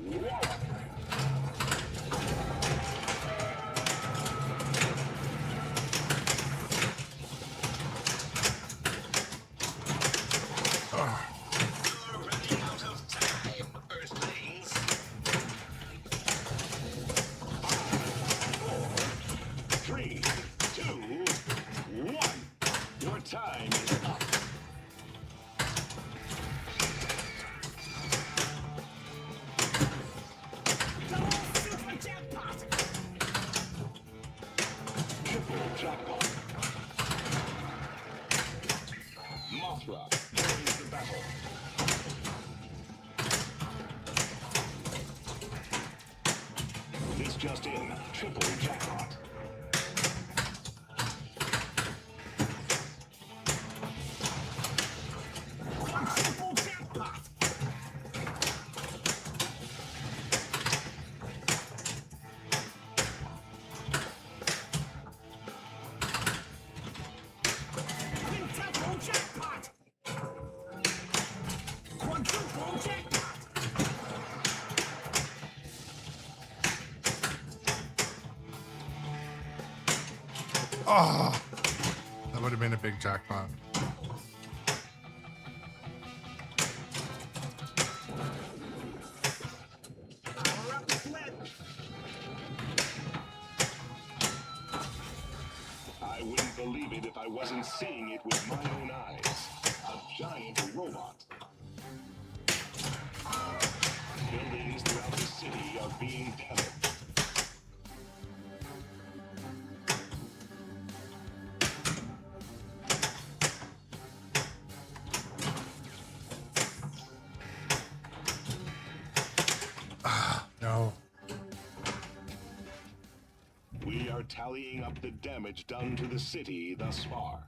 A: Whoa.
D: You're running out of time, Earthlings.
A: 3, 2, 1. Your time is up. Triple jackpot. Mothra joins the battle. This just in, triple jackpot. Quadruple jackpot. Quintuple jackpot. Quadruple jackpot.
C: oh, that would have been a big jackpot.
A: Power up the sledge. I wouldn't believe it if I wasn't seeing it with my own eyes. A giant robot. Buildings throughout the city are being damaged.
C: No.
A: We are tallying up the damage done to the city thus far.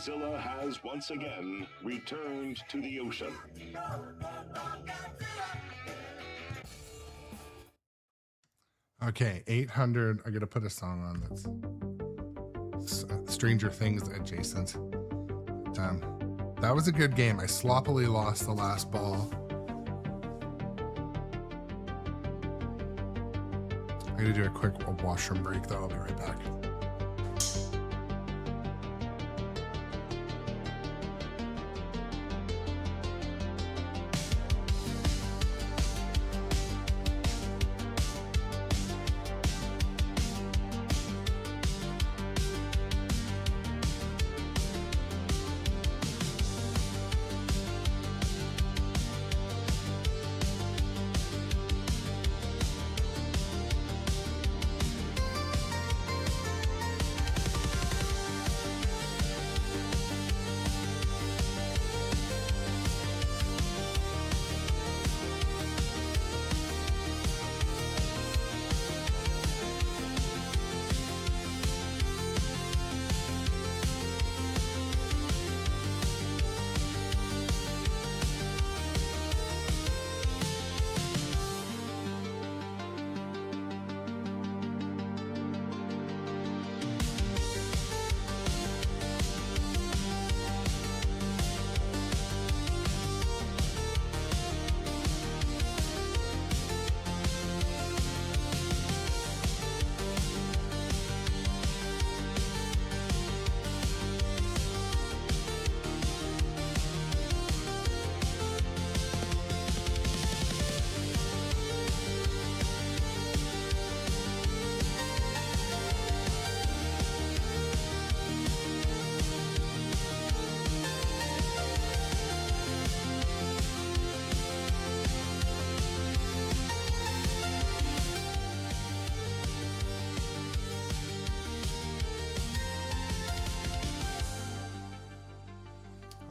A: Godzilla has once again returned to the ocean.
C: Okay, 800. I gotta put a song on that's Stranger Things adjacent. That was a good game. I sloppily lost the last ball. I'm gonna do a quick washroom break though. I'll be right back.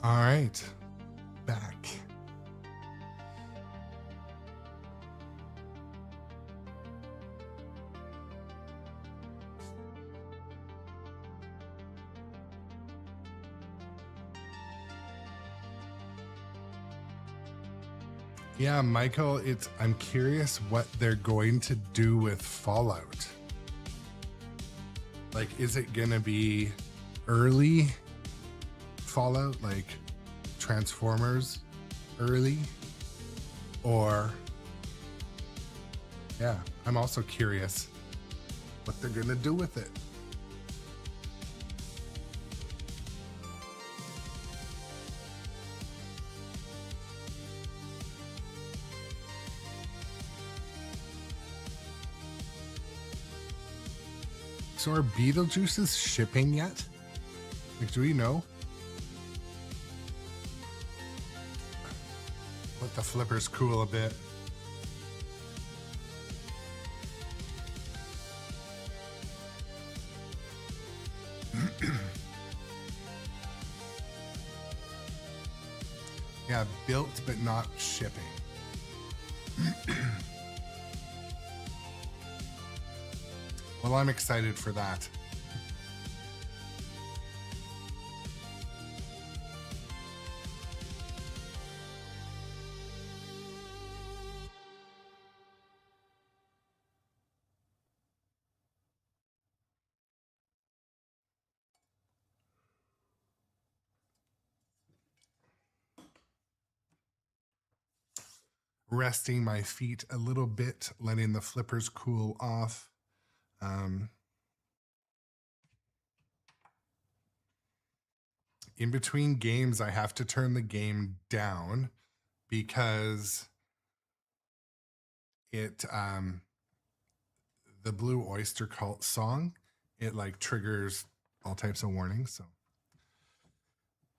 C: All right, back. Yeah, Michael, I'm curious what they're going to do with Fallout. Like, is it gonna be early Fallout, like Transformers early? Or yeah, I'm also curious what they're gonna do with it. So are Beetlejuices shipping yet? Like, do we know? Let the flippers cool a bit. Yeah, built but not shipping. Well, I'm excited for that. Resting my feet a little bit, letting the flippers cool off. In between games, I have to turn the game down because it the Blue Oyster Cult song, it like triggers all types of warnings. So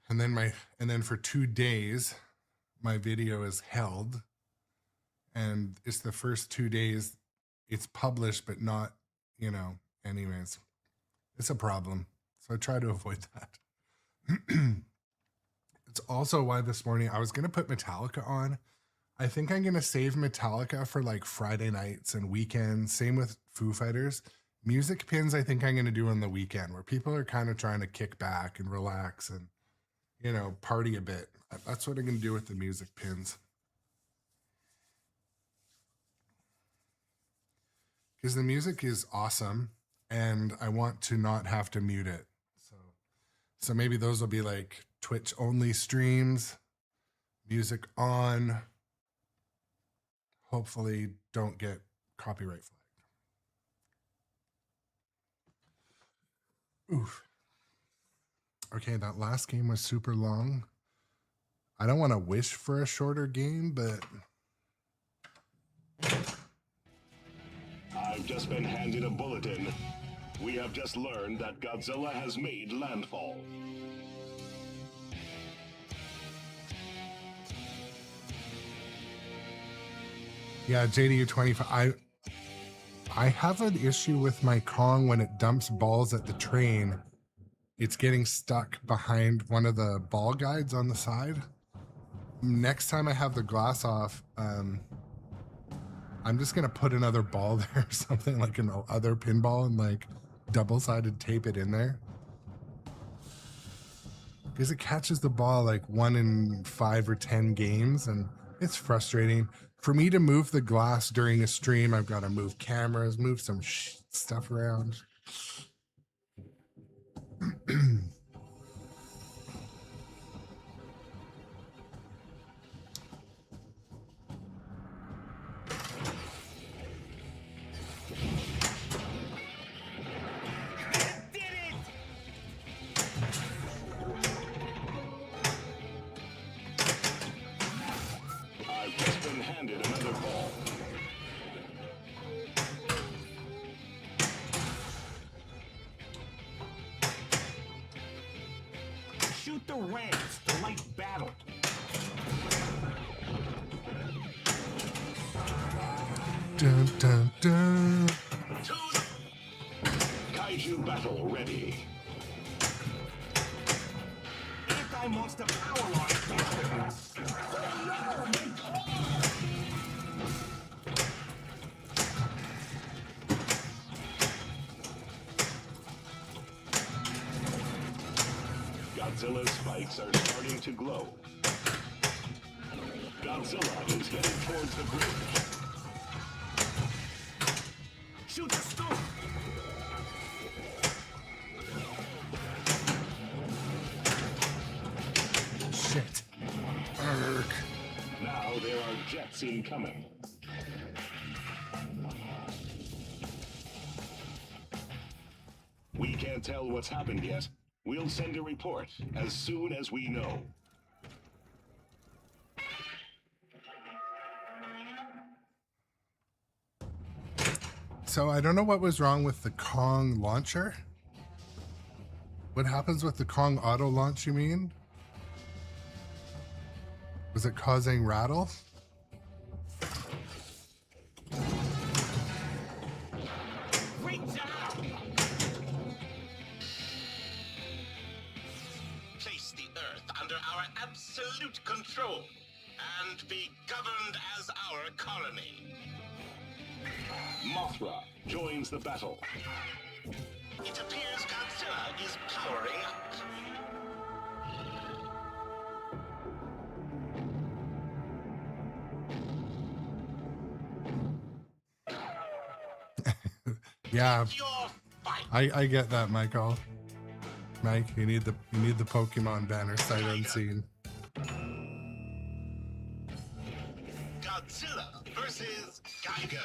C: and then for 2 days my video is held, and it's the first 2 days it's published but not, anyways, it's a problem. So I try to avoid that. It's also why this morning I was going to put Metallica on. I think I'm going to save Metallica for like Friday nights and weekends. Same with Foo Fighters, Music pins, I think I'm going to do on the weekend where people are kind of trying to kick back and relax and, you know, party a bit. That's what I'm going to do with the music pins. Because the music is awesome and I want to not have to mute it. So maybe those will be like Twitch only streams, music on. Hopefully don't get copyright flagged. Oof. Okay, that last game was super long. I don't want to wish for a shorter game, but
A: I've just been handed a bulletin. We have just learned that Godzilla has made landfall.
C: yeah, JDU25. I have an issue with my Kong when it dumps balls at the train. It's getting stuck behind one of the ball guides on the side. Next time I have the glass off, I'm just gonna put another ball there or something, like an other pinball, and like double-sided tape it in there. Because it catches the ball like 1 in 5 or 10 games, and it's frustrating. For me to move the glass during a stream, I've got to move cameras, move some stuff around.
A: I've just been handed another ball.
D: Shoot the rams to light battle.
C: Dun, dun, dun.
D: To the
A: Kaiju battle ready.
D: anti-monster power line.
A: Godzilla's spikes are starting to glow. Godzilla is headed towards the bridge.
D: Shoot the scoop.
C: Shit. Arrgh.
A: Now there are jets incoming. We can't tell what's happened yet. We'll send a report as soon as we know.
C: So I don't know what was wrong with the Kong launcher. What happens with the Kong auto launch, you mean? Was it causing rattle?
D: Great job. Place the Earth under our absolute control and be governed as our colony.
A: Mothra joins the battle.
D: It appears Godzilla is powering up.
C: Yeah,
D: Your fight.
C: I get that, Michael. Mike, you need the Pokemon banner sight unseen.
D: Godzilla versus Kaiju.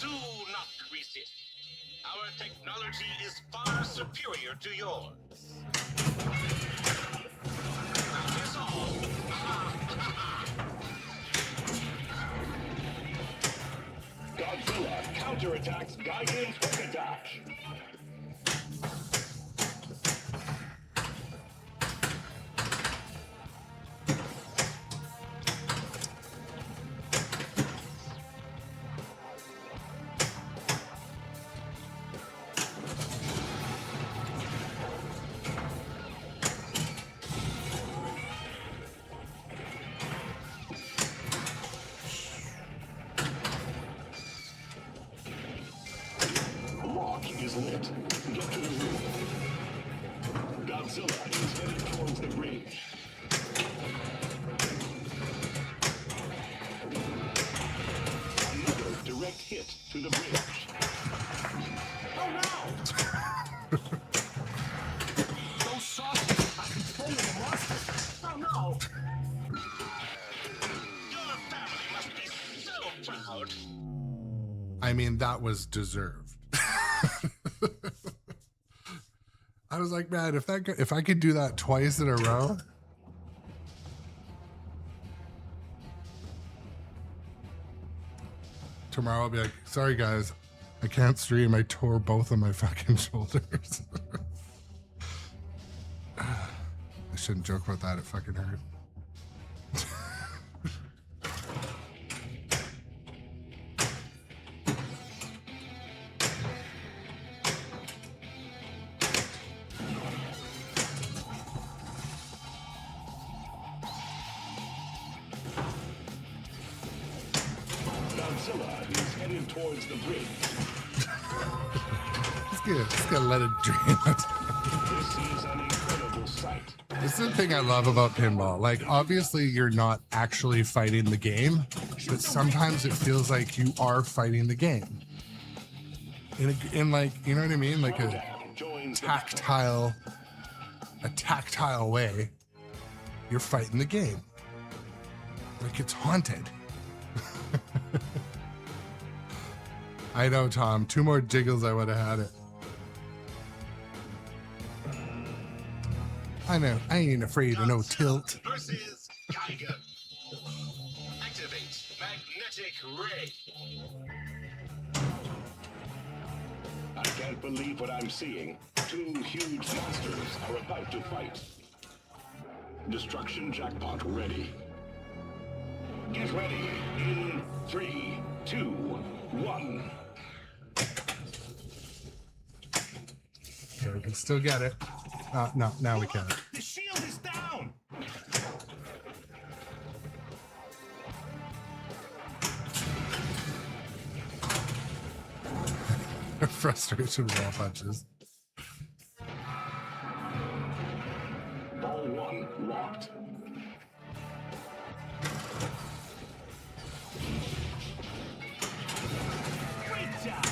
D: Do not resist. Our technology is far superior to yours. That is all.
A: Godzilla counterattacks Gigan's quick attack. is lit. Get to the room. Godzilla is headed towards the bridge. Another direct hit to the bridge. Oh no! Those saucers are controlling the monster. Oh no!
D: Your family must be so proud.
C: I mean, that was deserved. I was like, man, if I could do that twice in a row. Tomorrow I'll be like, sorry guys, I can't stream. I tore both of my fucking shoulders. I shouldn't joke about that. It fucking hurt.
A: Godzilla is headed towards the bridge.
C: Just gonna let it drain out.
A: This is an incredible sight.
C: This is the thing I love about pinball. Like, obviously, you're not actually fighting the game, but sometimes it feels like you are fighting the game. In like, you know what I mean? Like a
A: Joins the
C: tactile way. You're fighting the game. Like it's haunted. I know, Tom. 2 more jiggles, I would have had it. I know. I ain't afraid of no tilt.
D: Versus Kaiju. Activate magnetic ray.
A: I can't believe what I'm seeing. 2 huge monsters are about to fight. Destruction jackpot ready. Get ready in 3, 2, 1.
C: Okay, we can still get it. No, now we can't.
A: The shield is down.
C: Frustration wall punches.
A: Ball 1 locked. Great job.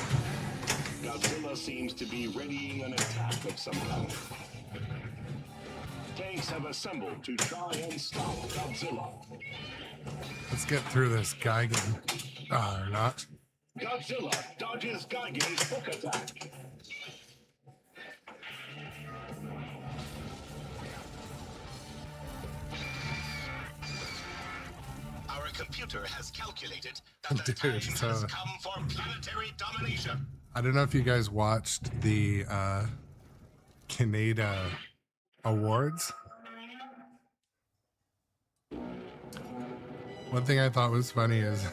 A: Godzilla seems to be readying an attack of some kind. Tanks have assembled to try and stop Godzilla.
C: Let's get through this guy game. Or not.
A: Godzilla dodges Gigan's hook attack.
D: Our computer has calculated that the
C: Dude,
D: time
C: so-
D: has come for planetary domination.
C: I don't know if you guys watched the Canada Awards. One thing I thought was funny is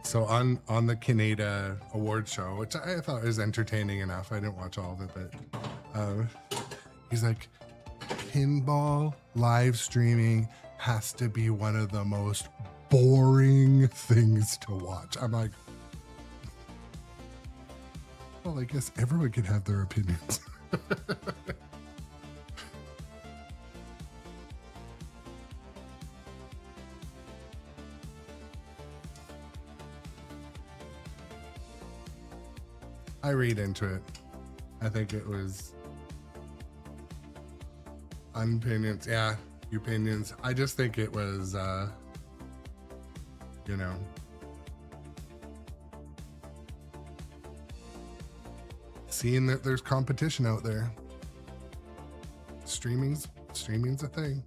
C: so on the Canada Award show, which I thought was entertaining enough. I didn't watch all of it, but he's like, pinball live streaming has to be one of the most boring things to watch. I'm like, well, I guess everyone can have their opinions. I read into it. I think it was opinions. Yeah, opinions. I just think it was, you know, seeing that there's competition out there. Streaming's a thing.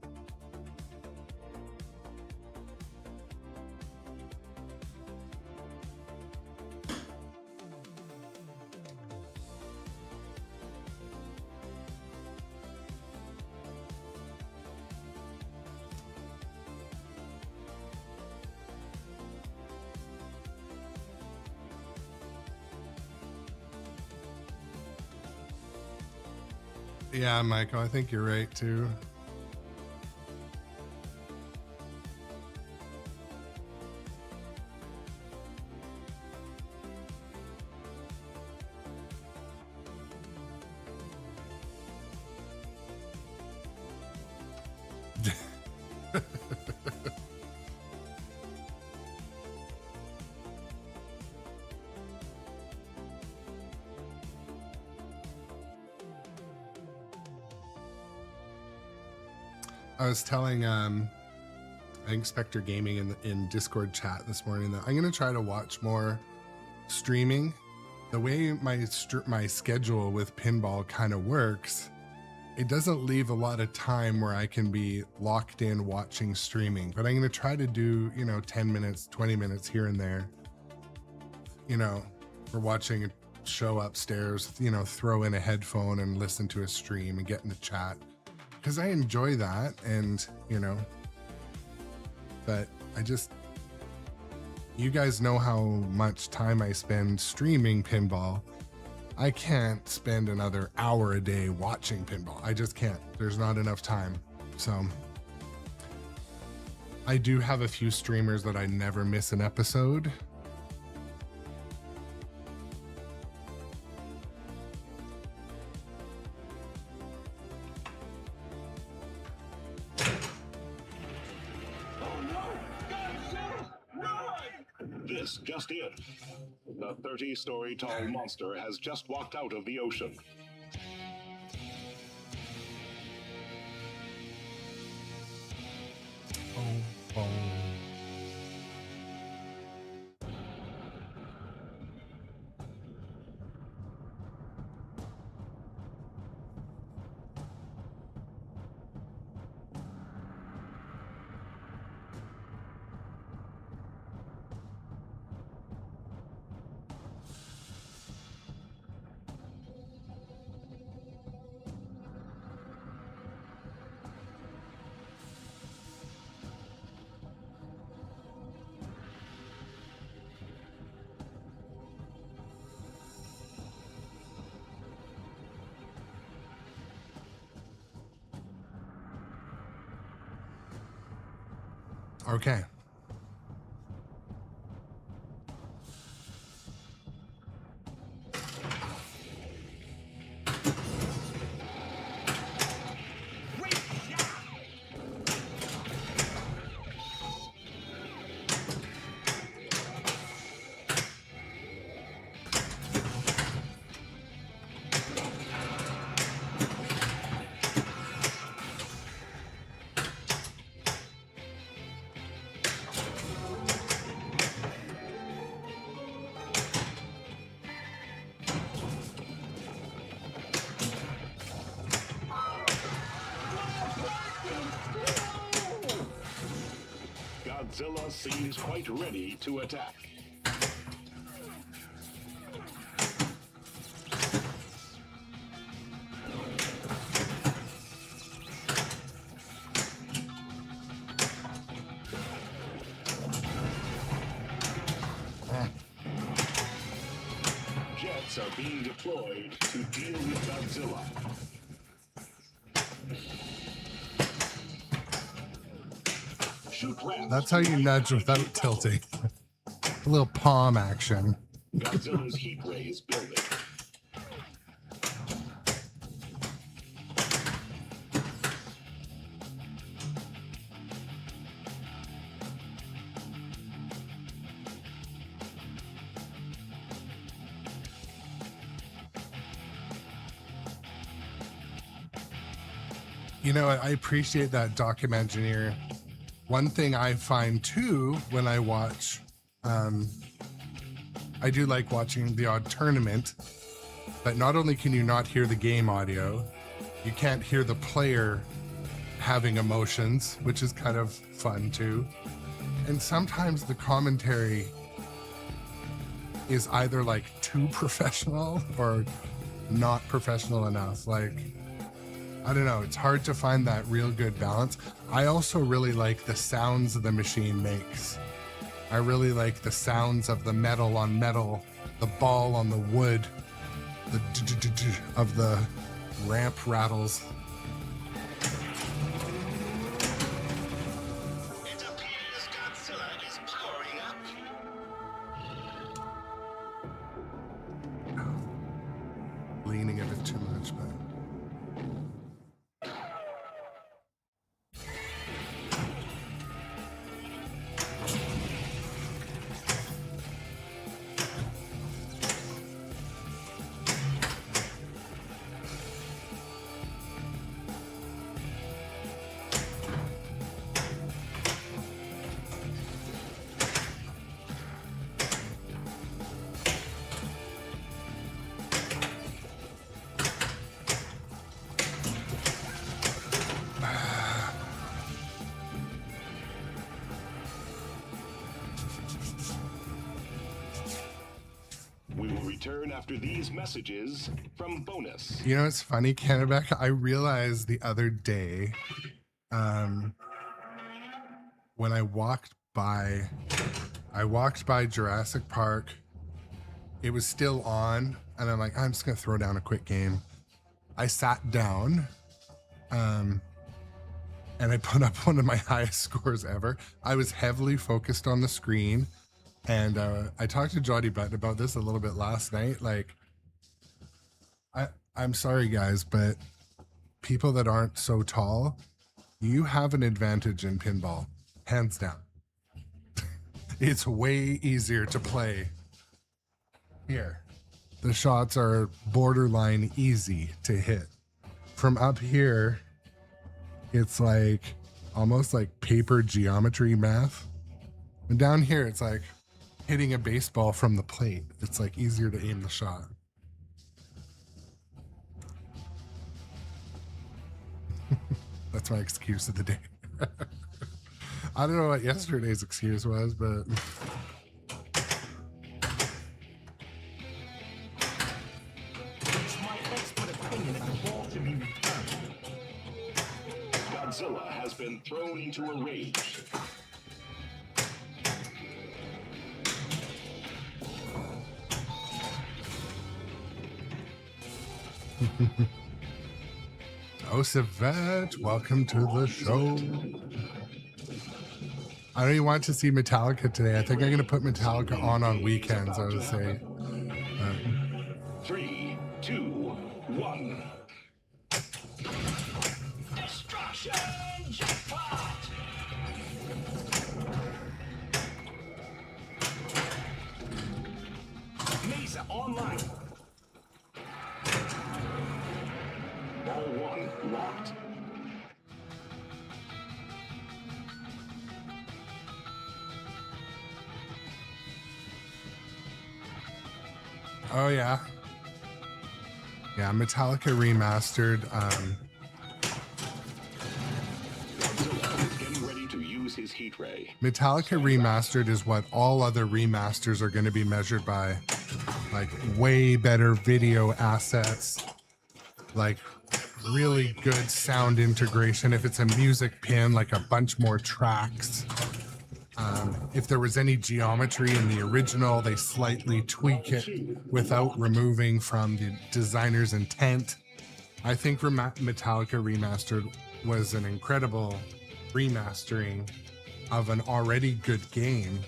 C: Yeah, Michael, I think you're right too. I was telling I think Spectre Gaming in Discord chat this morning that I'm gonna try to watch more streaming. The way my schedule with Pinball kind of works, it doesn't leave a lot of time where I can be locked in watching streaming. But I'm gonna try to do 10 minutes, 20 minutes here and there. For watching a show upstairs. Throw in a headphone and listen to a stream and get in the chat. Because I enjoy that, and but you guys know how much time I spend streaming Pinball. I can't spend another hour a day watching Pinball. I just can't. There's not enough time. So I do have a few streamers that I never miss an episode.
D: This just in. The 30-story tall monster has just walked out of the ocean.
C: Okay.
D: Godzilla seems quite ready to attack. Jets are being deployed to deal with Godzilla.
C: That's how you nudge without tilting. A little palm action.
D: Godzilla's heat ray is building.
C: I appreciate that Doc Imagineer. One thing I find too when I watch, I do like watching the odd tournament, but not only can you not hear the game audio, you can't hear the player having emotions, which is kind of fun too. And sometimes the commentary is either like too professional or not professional enough. Like, I don't know, it's hard to find that real good balance. I also really like the sounds the machine makes. I really like the sounds of the metal on metal, the ball on the wood, the of the ramp rattles.
D: It appears Godzilla is powering up.
C: Leaning a bit too much, but...
A: after these messages from Bonus.
C: You know, it's funny, Kennebec. I realized the other day, when I walked by Jurassic Park. It was still on, and I'm like, I'm just gonna throw down a quick game. I sat down, and I put up one of my highest scores ever. I was heavily focused on the screen, and I talked to Jody Button about this a little bit last night. Like, I'm sorry, guys, but people that aren't so tall, you have an advantage in pinball, hands down. It's way easier to play. Here, the shots are borderline easy to hit. From up here, it's like almost like paper geometry math. And down here, it's like hitting a baseball from the plate. It's like easier to aim the shot. That's my excuse of the day. I don't know what yesterday's excuse was, but
A: It's my expert opinion that the ball should be returned. Godzilla has been thrown into a rage.
C: oh, Savette, welcome to the show. I know you want to see Metallica today. I think I'm going to put Metallica on weekends, I would say.
A: 3, 2, 1. Destruction! Jackpot! Mesa online. Ball 1 locked.
C: Oh, yeah. Yeah, Metallica remastered.
A: Godzilla is getting ready to use his heat ray.
C: Metallica remastered is what all other remasters are going to be measured by. Like, way better video assets. Like, really good sound integration. If it's a music pin, like a bunch more tracks. If there was any geometry in the original, they slightly tweak it without removing from the designer's intent. I think Metallica Remastered was an incredible remastering of an already good game.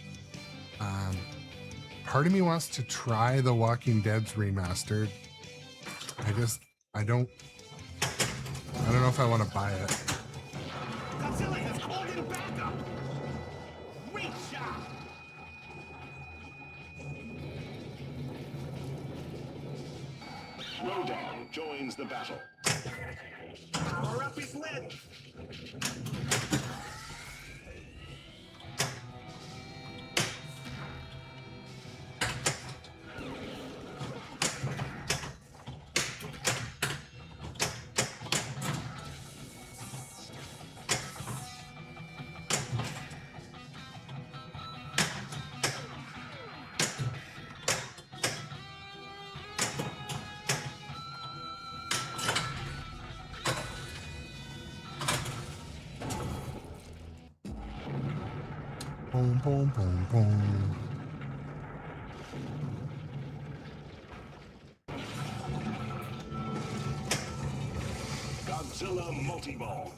C: Part of me wants to try The Walking Dead's Remastered. I don't know if I want to buy it.
A: Godzilla has called in backup. Great shot. Throwdown joins the battle. Power up his lid.
C: Boom, boom, boom, boom.
A: Godzilla multi-ball.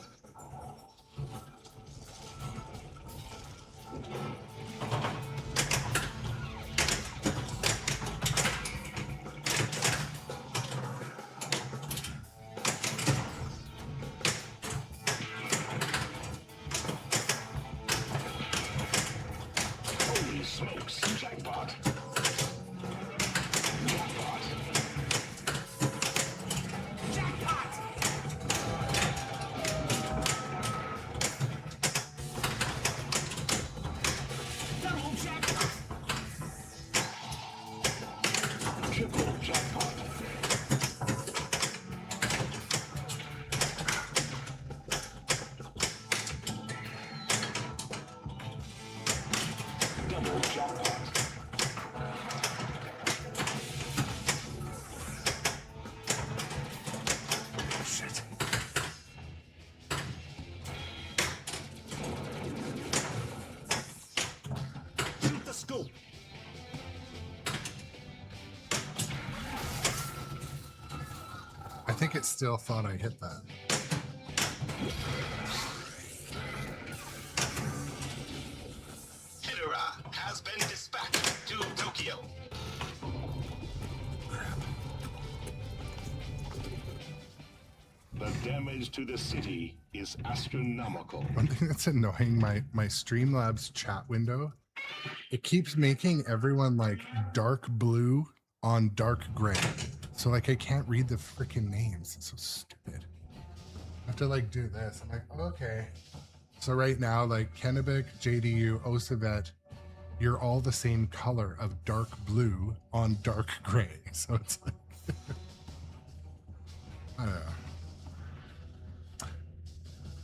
A: Holy smokes, jackpot. Jackpot. Jackpot! Double jackpot! Triple jackpot! Double jackpot!
C: think it still thought I hit that.
D: Hidera has been dispatched to Tokyo.
A: The damage to the city is astronomical.
C: One thing that's annoying, my Streamlabs chat window, it keeps making everyone like dark blue on dark gray. So like I can't read the freaking names. It's so stupid. I have to like do this. I'm like, okay. So right now, like Kennebec, JDU, Osavet, you're all the same color of dark blue on dark gray. So it's like, I don't know.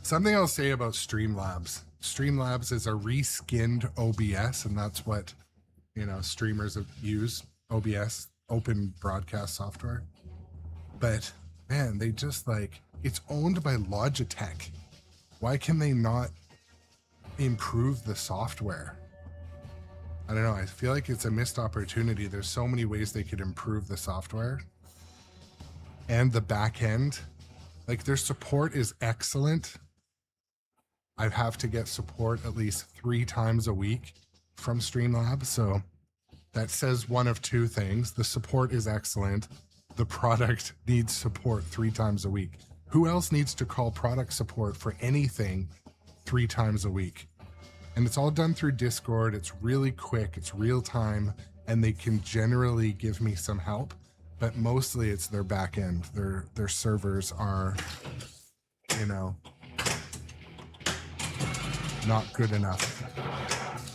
C: Something I'll say about Streamlabs. Streamlabs is a reskinned OBS, and that's what, you know, streamers use, OBS, open broadcast software. But man, they just like, it's owned by Logitech. Why can they not improve the software? I don't know. I feel like it's a missed opportunity. There's so many ways they could improve the software and the back end. Like their support is excellent. I have to get support at least 3 times a week from Streamlabs. So that says one of two things. The support is excellent. The product needs support 3 times a week. Who else needs to call product support for anything 3 times a week? And it's all done through Discord. It's really quick. It's real time. And they can generally give me some help. But mostly it's their back end. Their servers are, you know, not good enough.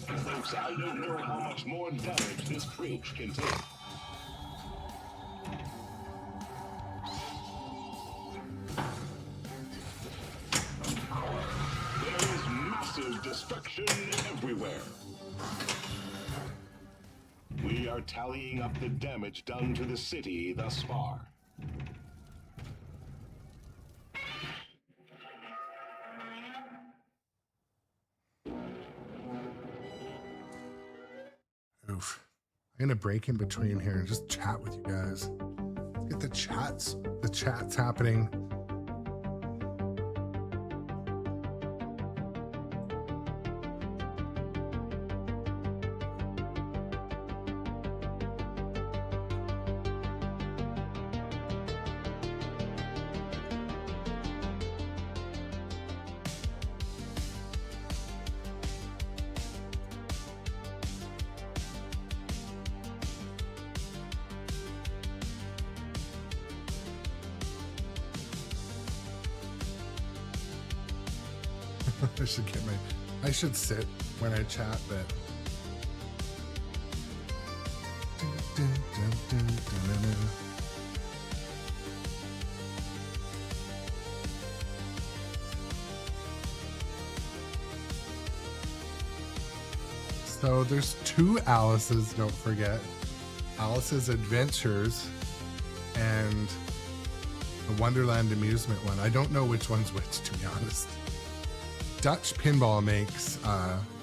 A: Folks, I don't know how much more damage this bridge can take. There is massive destruction everywhere. We are tallying up the damage done to the city thus far.
C: Oof. I'm gonna break in between here and just chat with you guys. Let's get the chats happening. I should sit when I chat, but so there's 2 Alice's, don't forget. Alice's Adventures and the Wonderland Amusement one. I don't know which one's which, to be honest. Dutch Pinball makes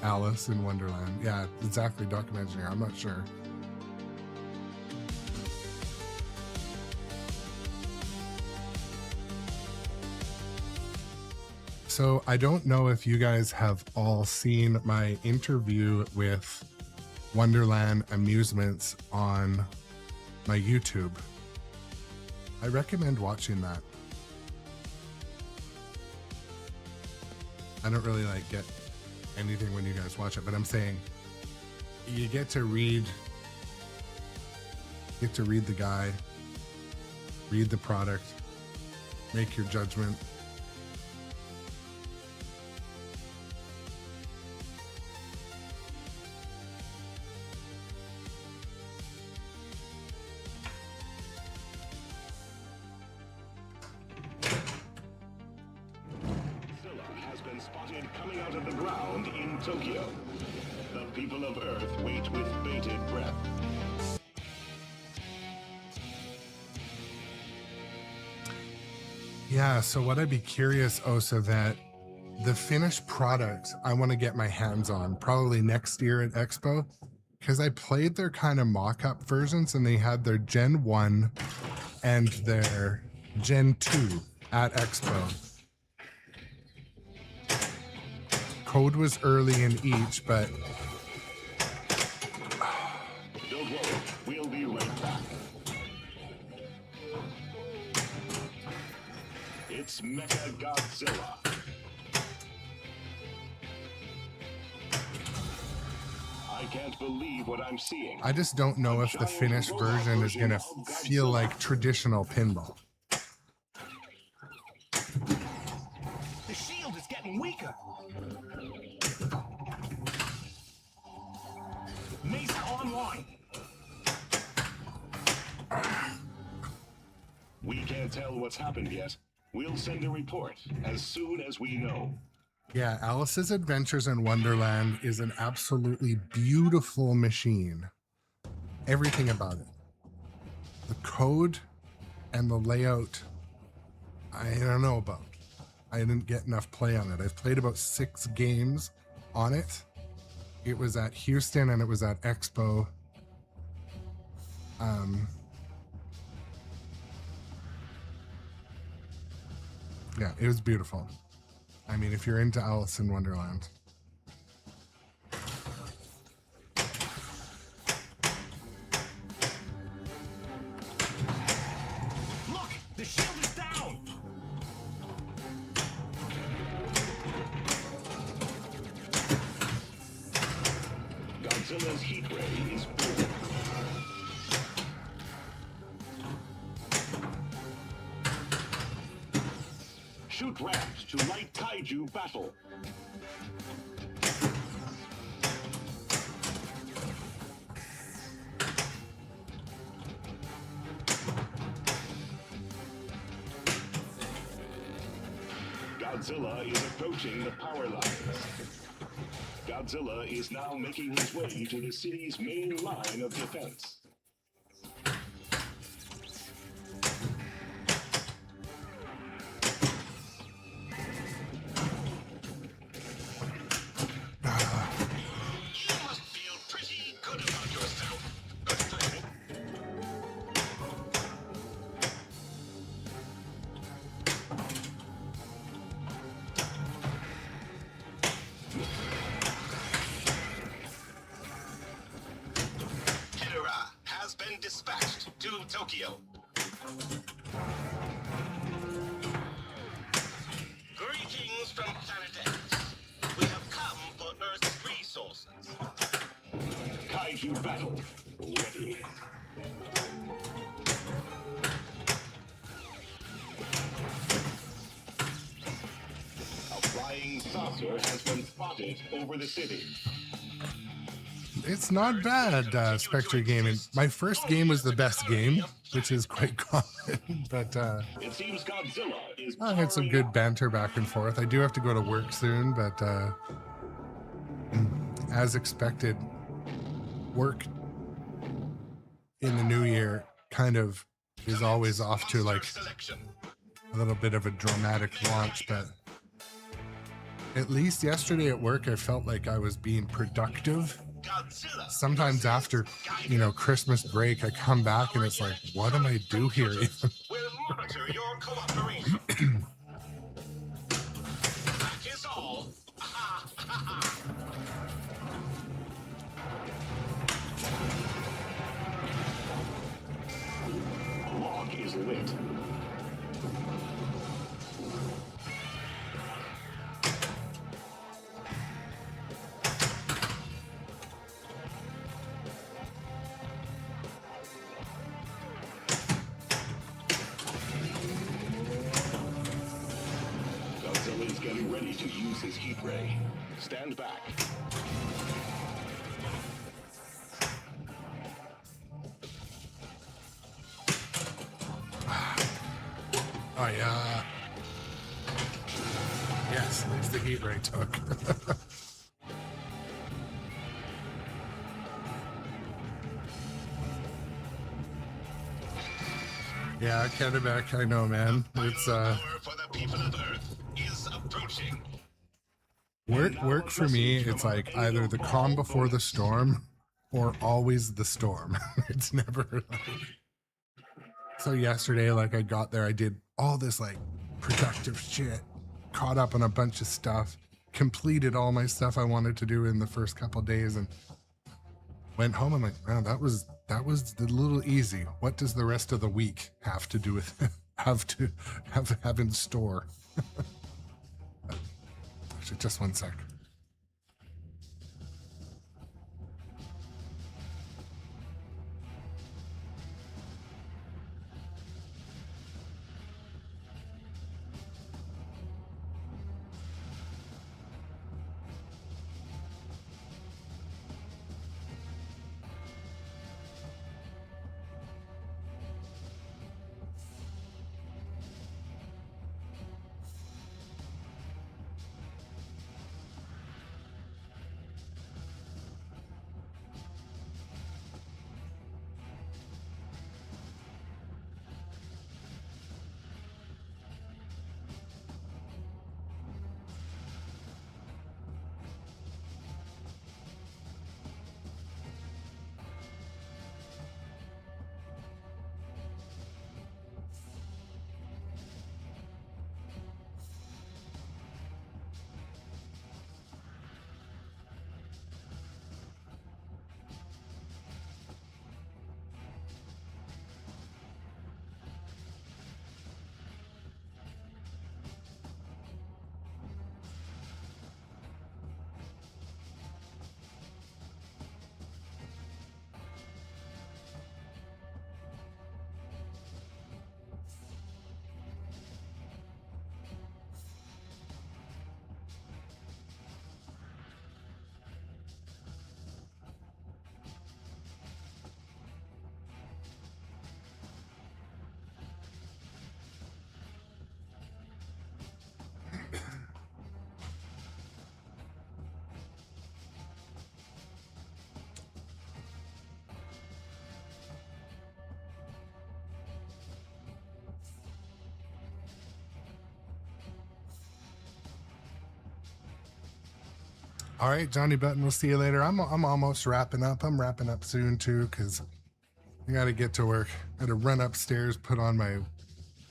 C: Alice in Wonderland. Yeah, exactly. Documentary. I'm not sure. So I don't know if you guys have all seen my interview with Wonderland Amusements on my YouTube. I recommend watching that. I don't really like get anything when you guys watch it, but I'm saying you get to read the guy, read the product, make your judgment.
A: Spotted coming out of the ground in Tokyo. The people of Earth wait with bated breath.
C: Yeah, so what I'd be curious also that the finished product I want to get my hands on probably next year at Expo, because I played their kind of mock-up versions and they had their Gen 1 and their Gen 2 at Expo. Code was early in each, but
A: Don't worry, we'll be right back. It's Mecha Godzilla. I can't believe what I'm seeing.
C: I just don't know if the finished version is going to feel like traditional pinball.
A: The shield is getting weaker. Mesa online. We can't tell what's happened yet. We'll send a report as soon as we know.
C: Yeah, Alice's Adventures in Wonderland is an absolutely beautiful machine. Everything about it. The code and the layout, I don't know about. I didn't get enough play on it. I've played about 6 games on it. It was at Houston and it was at Expo. Yeah, it was beautiful. I mean, if you're into Alice in Wonderland.
A: Look, the shield is down. Godzilla's heat ray is born. Shoot ramps to light Kaiju battle. Godzilla is approaching the power lines. Godzilla is now making his way to the city's main line of defense.
D: You must feel pretty good about yourself. Kira has been dispatched to Tokyo. Greetings from planet X. We have come for Earth's resources.
A: Kaiju battle ready. A flying saucer has been spotted over the city.
C: It's not bad, Spectre Gaming. My first game was the best game, which is quite common, but
A: It seems Godzilla is
C: I had some good banter back and forth. I do have to go to work soon, but as expected, work in the new year kind of is always off to like
D: Selection.
C: a little bit of a dramatic launch, but at least yesterday at work, I felt like I was being productive.
D: Godzilla.
C: Sometimes after, Christmas break, I come back and it's like, what am I do here?
D: We'll monitor your cooperation. That is all.
A: log is lit. Godzilla is getting ready to use his heat ray. Stand back.
C: Oh, yeah. Yes, at least the heat ray took. Yeah, Kennebec, I know, man. It's
D: Power for the people of Earth is approaching.
C: work for me. It's like either the calm before the storm or always the storm. It's never like... So yesterday, like I got there, I did all this like productive shit, caught up on a bunch of stuff, completed all my stuff I wanted to do in the first couple days, and went home. I'm like, wow, that was a little easy. What does the rest of the week have to do with have in store? Actually, just one sec. All right, Johnny Button, we'll see you later. I'm almost wrapping up. I'm wrapping up soon too, because I got to get to work. I got to run upstairs, put on my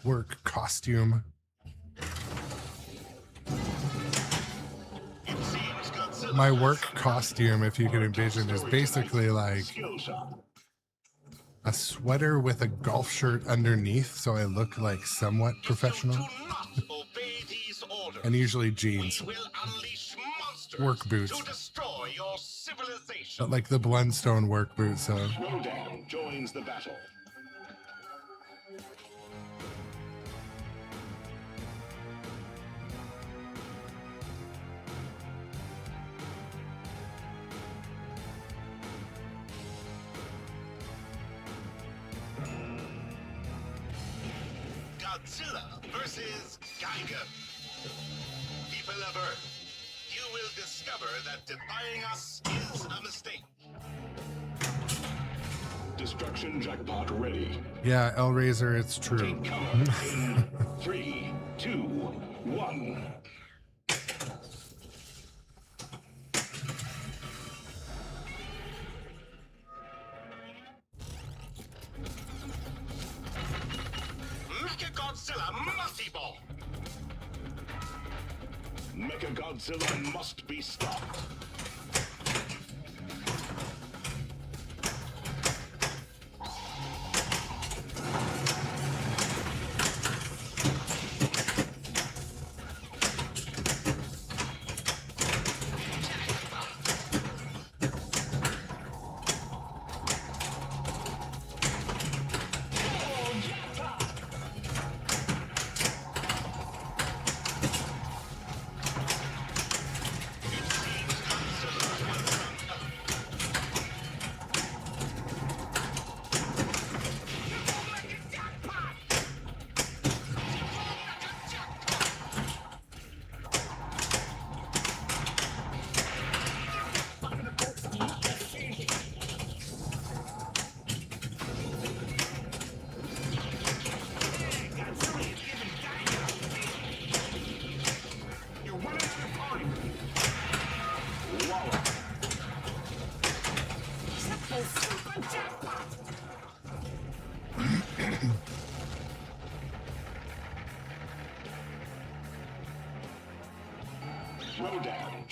C: work costume. My work costume, if you can envision, is basically like a sweater with a golf shirt underneath, so I look like somewhat professional. And usually jeans. Work boots. But like the Blundstone work boots, so.
A: Rodan joins the battle.
D: Godzilla versus Kaiju. People of Earth, you will discover that defying us is a mistake.
A: Destruction jackpot ready.
C: Yeah, Hellraiser, it's true.
A: Take cover in 3, 2, 1.
D: Mechagodzilla must evolve.
A: Mechagodzilla must be stopped.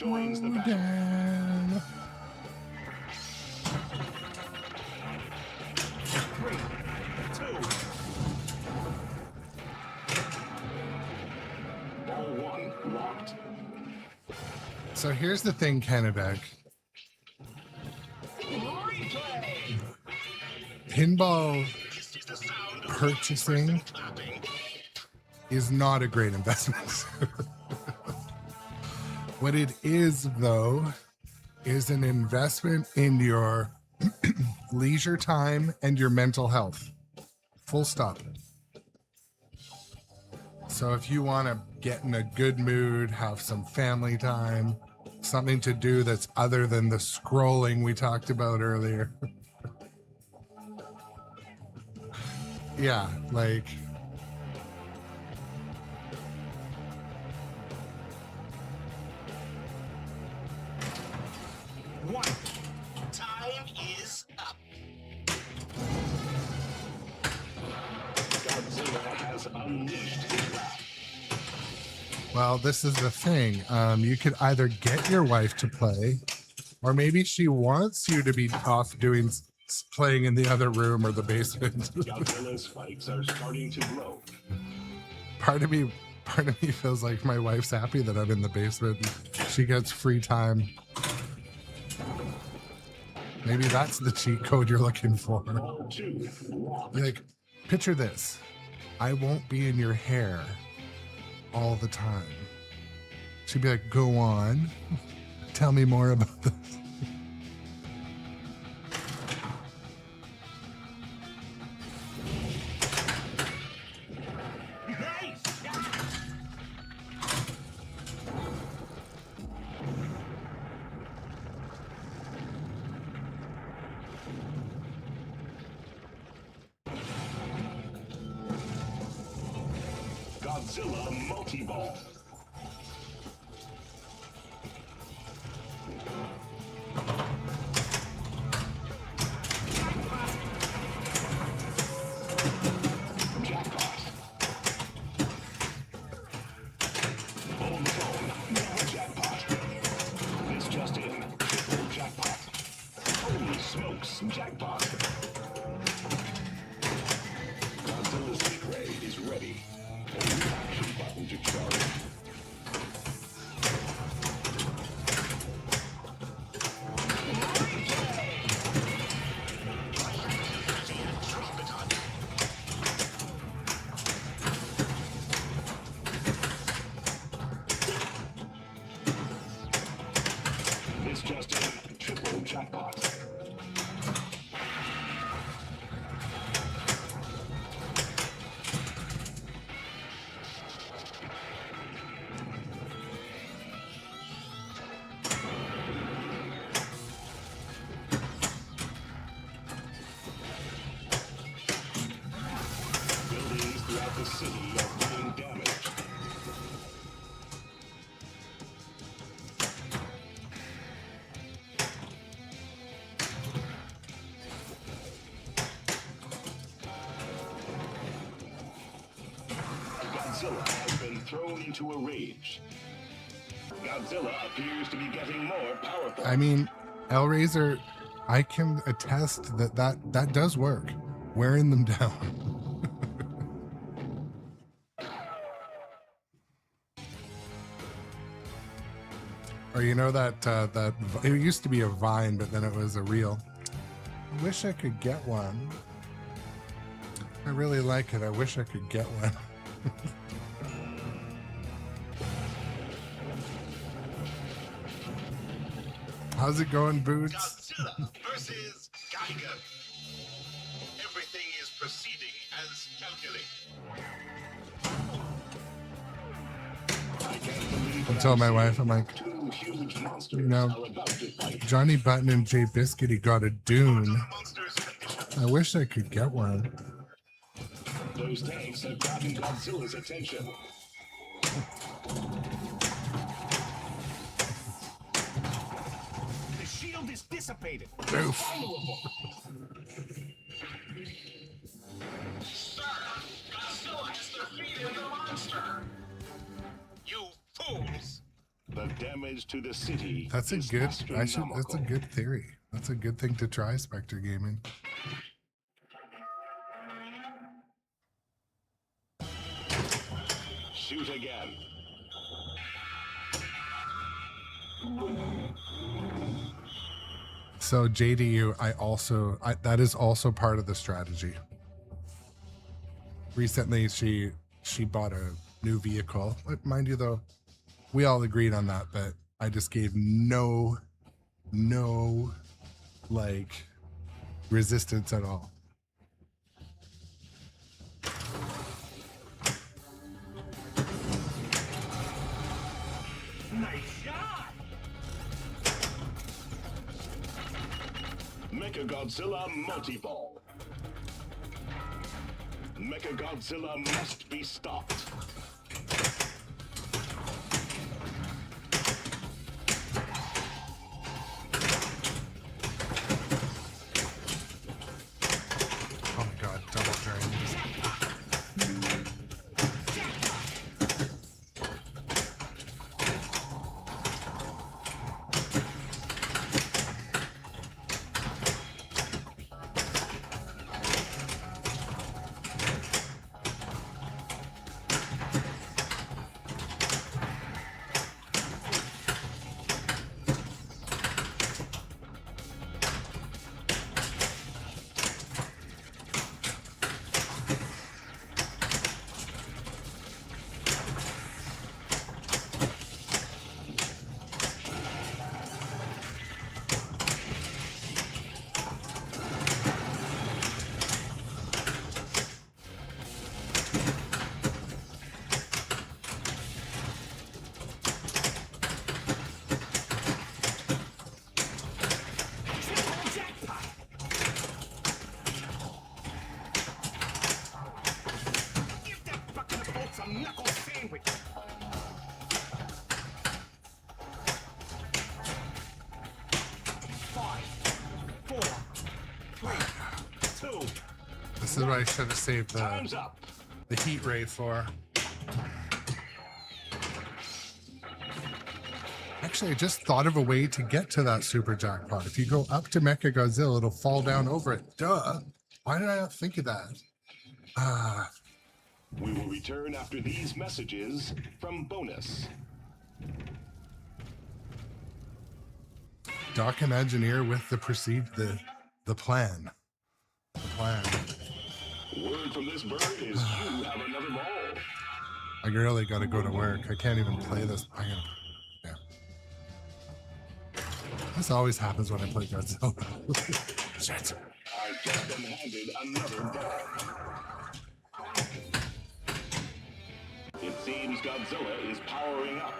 A: joins the battle.
C: Down.
A: 3, 2. Ball 1 locked.
C: So here's the thing, Kennebec.
A: Replay.
C: Pinball
D: This is the sound of
C: purchasing
D: clapping.
C: is not a great investment. What it is, though, is an investment in your leisure time and your mental health. Full stop. So if you want to get in a good mood, have some family time, something to do that's other than the scrolling we talked about earlier. Yeah, like...
A: One.
D: Time is up.
A: Godzilla has unleashed his wrath.
C: Well, this is the thing. You could either get your wife to play, or maybe she wants you to be off doing playing in the other room or the basement.
A: Godzilla's spikes are starting to glow.
C: part of me feels like my wife's happy that I'm in the basement. She gets free time. Maybe that's the cheat code you're looking for.
A: Ball 2 locked.
C: Like, picture this. I won't be in your hair all the time. She'd be like, go on. Tell me more about this.
A: Nice. Godzilla multi-ball. Jackpot. On the phone. Now jackpot. This just in. Triple jackpot. Holy smokes, jackpot. Godzilla's hit ray is ready. Action button to charge. This just in. Triple jackpot. Buildings throughout the city are being damaged. Godzilla has been thrown into a rage. Godzilla appears to be getting more powerful.
C: I mean, Hellraiser, I can attest that does work. Wearing them down. Or you know that it used to be a Vine, but then it was a reel. I wish I could get one. I really like it. I wish I could get one. How's it going, Boots?
D: Godzilla versus Geiger. Everything is proceeding as calculated.
A: I can't believe
C: I told my wife, I'm like,
A: two huge monsters
C: you know,
A: are about to fight.
C: Johnny Button and Jay Biscuity got a Dune.
D: Monsters condition.
C: I wish I could get one.
A: Those tanks have gotten Godzilla's attention. The shield is dissipated.
C: Oof.
D: Sir, Godzilla has defeated the monster. You fools.
A: The
D: damage to the city.
C: That's a
D: is
C: good. That's a
D: astronomical.
C: good theory. That's a good thing to try, Spectre Gaming.
D: Shoot again.
C: So JDU, that is also part of the strategy. Recently, she bought a new vehicle. Mind you, though, we all agreed on that, but I just gave no like resistance at all.
A: Nice shot!
D: Mechagodzilla multi-ball. Mechagodzilla must be stopped.
C: Oh my god, double drains.
A: Triple jackpot! Give that bucket of bolts a knuckle sandwich! Five, four, three, two.
C: This is what I should have saved
D: Time's up.
C: the heat ray for. Actually, I just thought of a way to get to that super jackpot. If you go up to Mechagodzilla, it'll fall down over it. Duh. Why did I not think of that? Ah,
D: We will return after these messages from Bonus.
C: Doc and Engineer with the the plan. The plan.
D: Word from this bird is you have another ball.
C: I really got to go to work. I can't even play this. Yeah. This always happens when I play Godzilla. Shit.
D: I've just been handed another ball. It seems Godzilla is powering up.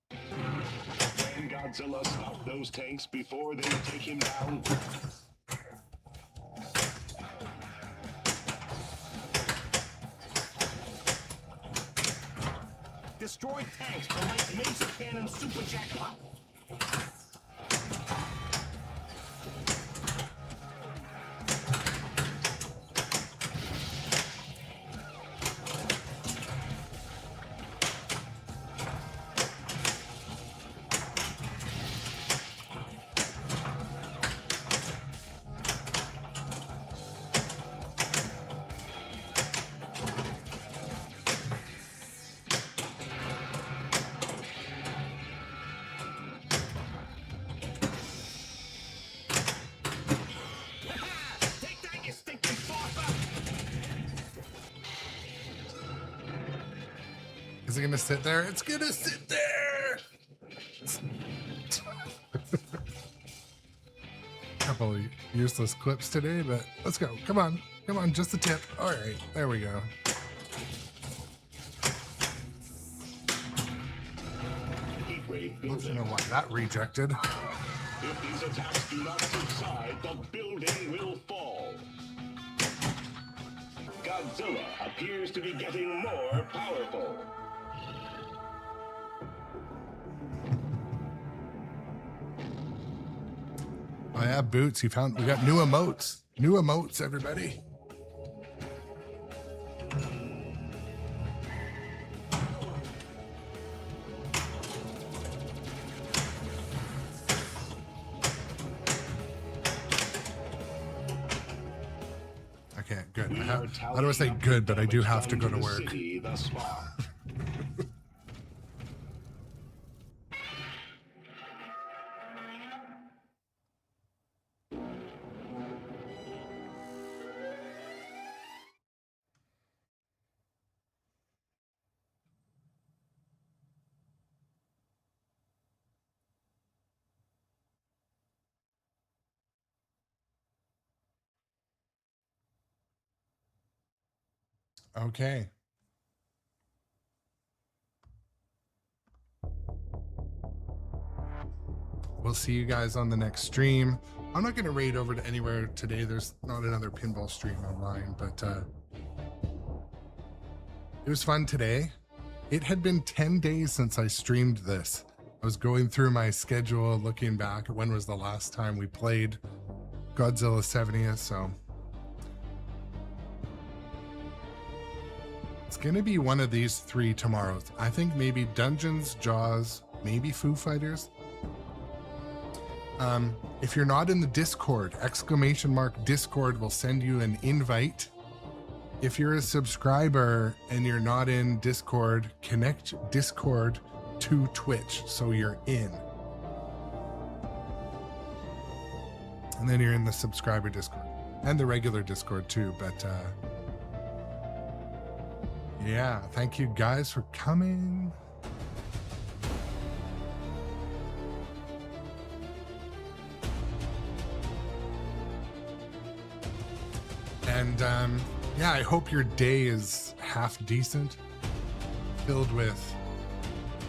D: Can Godzilla stop those tanks before they take him down?
A: Destroy tanks to light laser cannon super jackpot. Take that, you stinking saucer!
C: Is it gonna sit there? It's gonna sit there. Couple of useless clips today, but let's go. Come on, just the tip. All right, there we go.
D: Heat ray
C: I don't
D: building.
C: know why that rejected.
D: If these attacks do not subside, the building will fall. Godzilla appears to be getting more powerful.
C: yeah, Boots. We got new emotes. New emotes, everybody. Okay, good.
A: We
C: I
A: are
C: don't want to say
A: tallying up
C: good, but I do
A: damage
C: have to
A: done
C: go to
A: the
C: work.
A: city thus far.
C: Okay. We'll see you guys on the next stream. I'm not going to raid over to anywhere today. There's not another pinball stream online, but it was fun today. It had been 10 days since I streamed this. I was going through my schedule, looking back at when was the last time we played Godzilla 70th, so it's going to be one of these three tomorrows. I think maybe Dungeons, Jaws, maybe Foo Fighters. If you're not in the Discord, !Discord will send you an invite. If you're a subscriber and you're not in Discord, connect Discord to Twitch so you're in. And then you're in the subscriber Discord and the regular Discord too. But yeah, thank you guys for coming. And yeah, I hope your day is half decent, filled with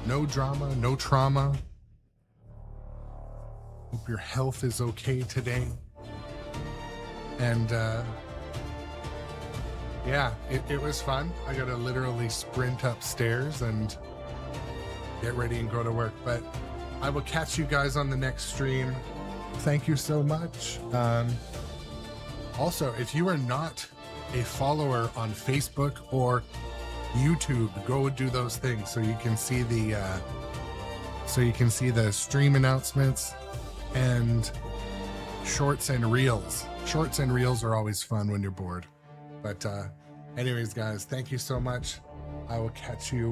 C: no drama, no trauma. Hope your health is okay today. And yeah, it was fun. I got to literally sprint upstairs and get ready and go to work. But I will catch you guys on the next stream. Thank you so much. Also, if you are not a follower on Facebook or YouTube, go do those things so you can see the stream announcements and shorts and reels. Shorts and reels are always fun when you're bored. But anyways, guys, thank you so much. I will catch you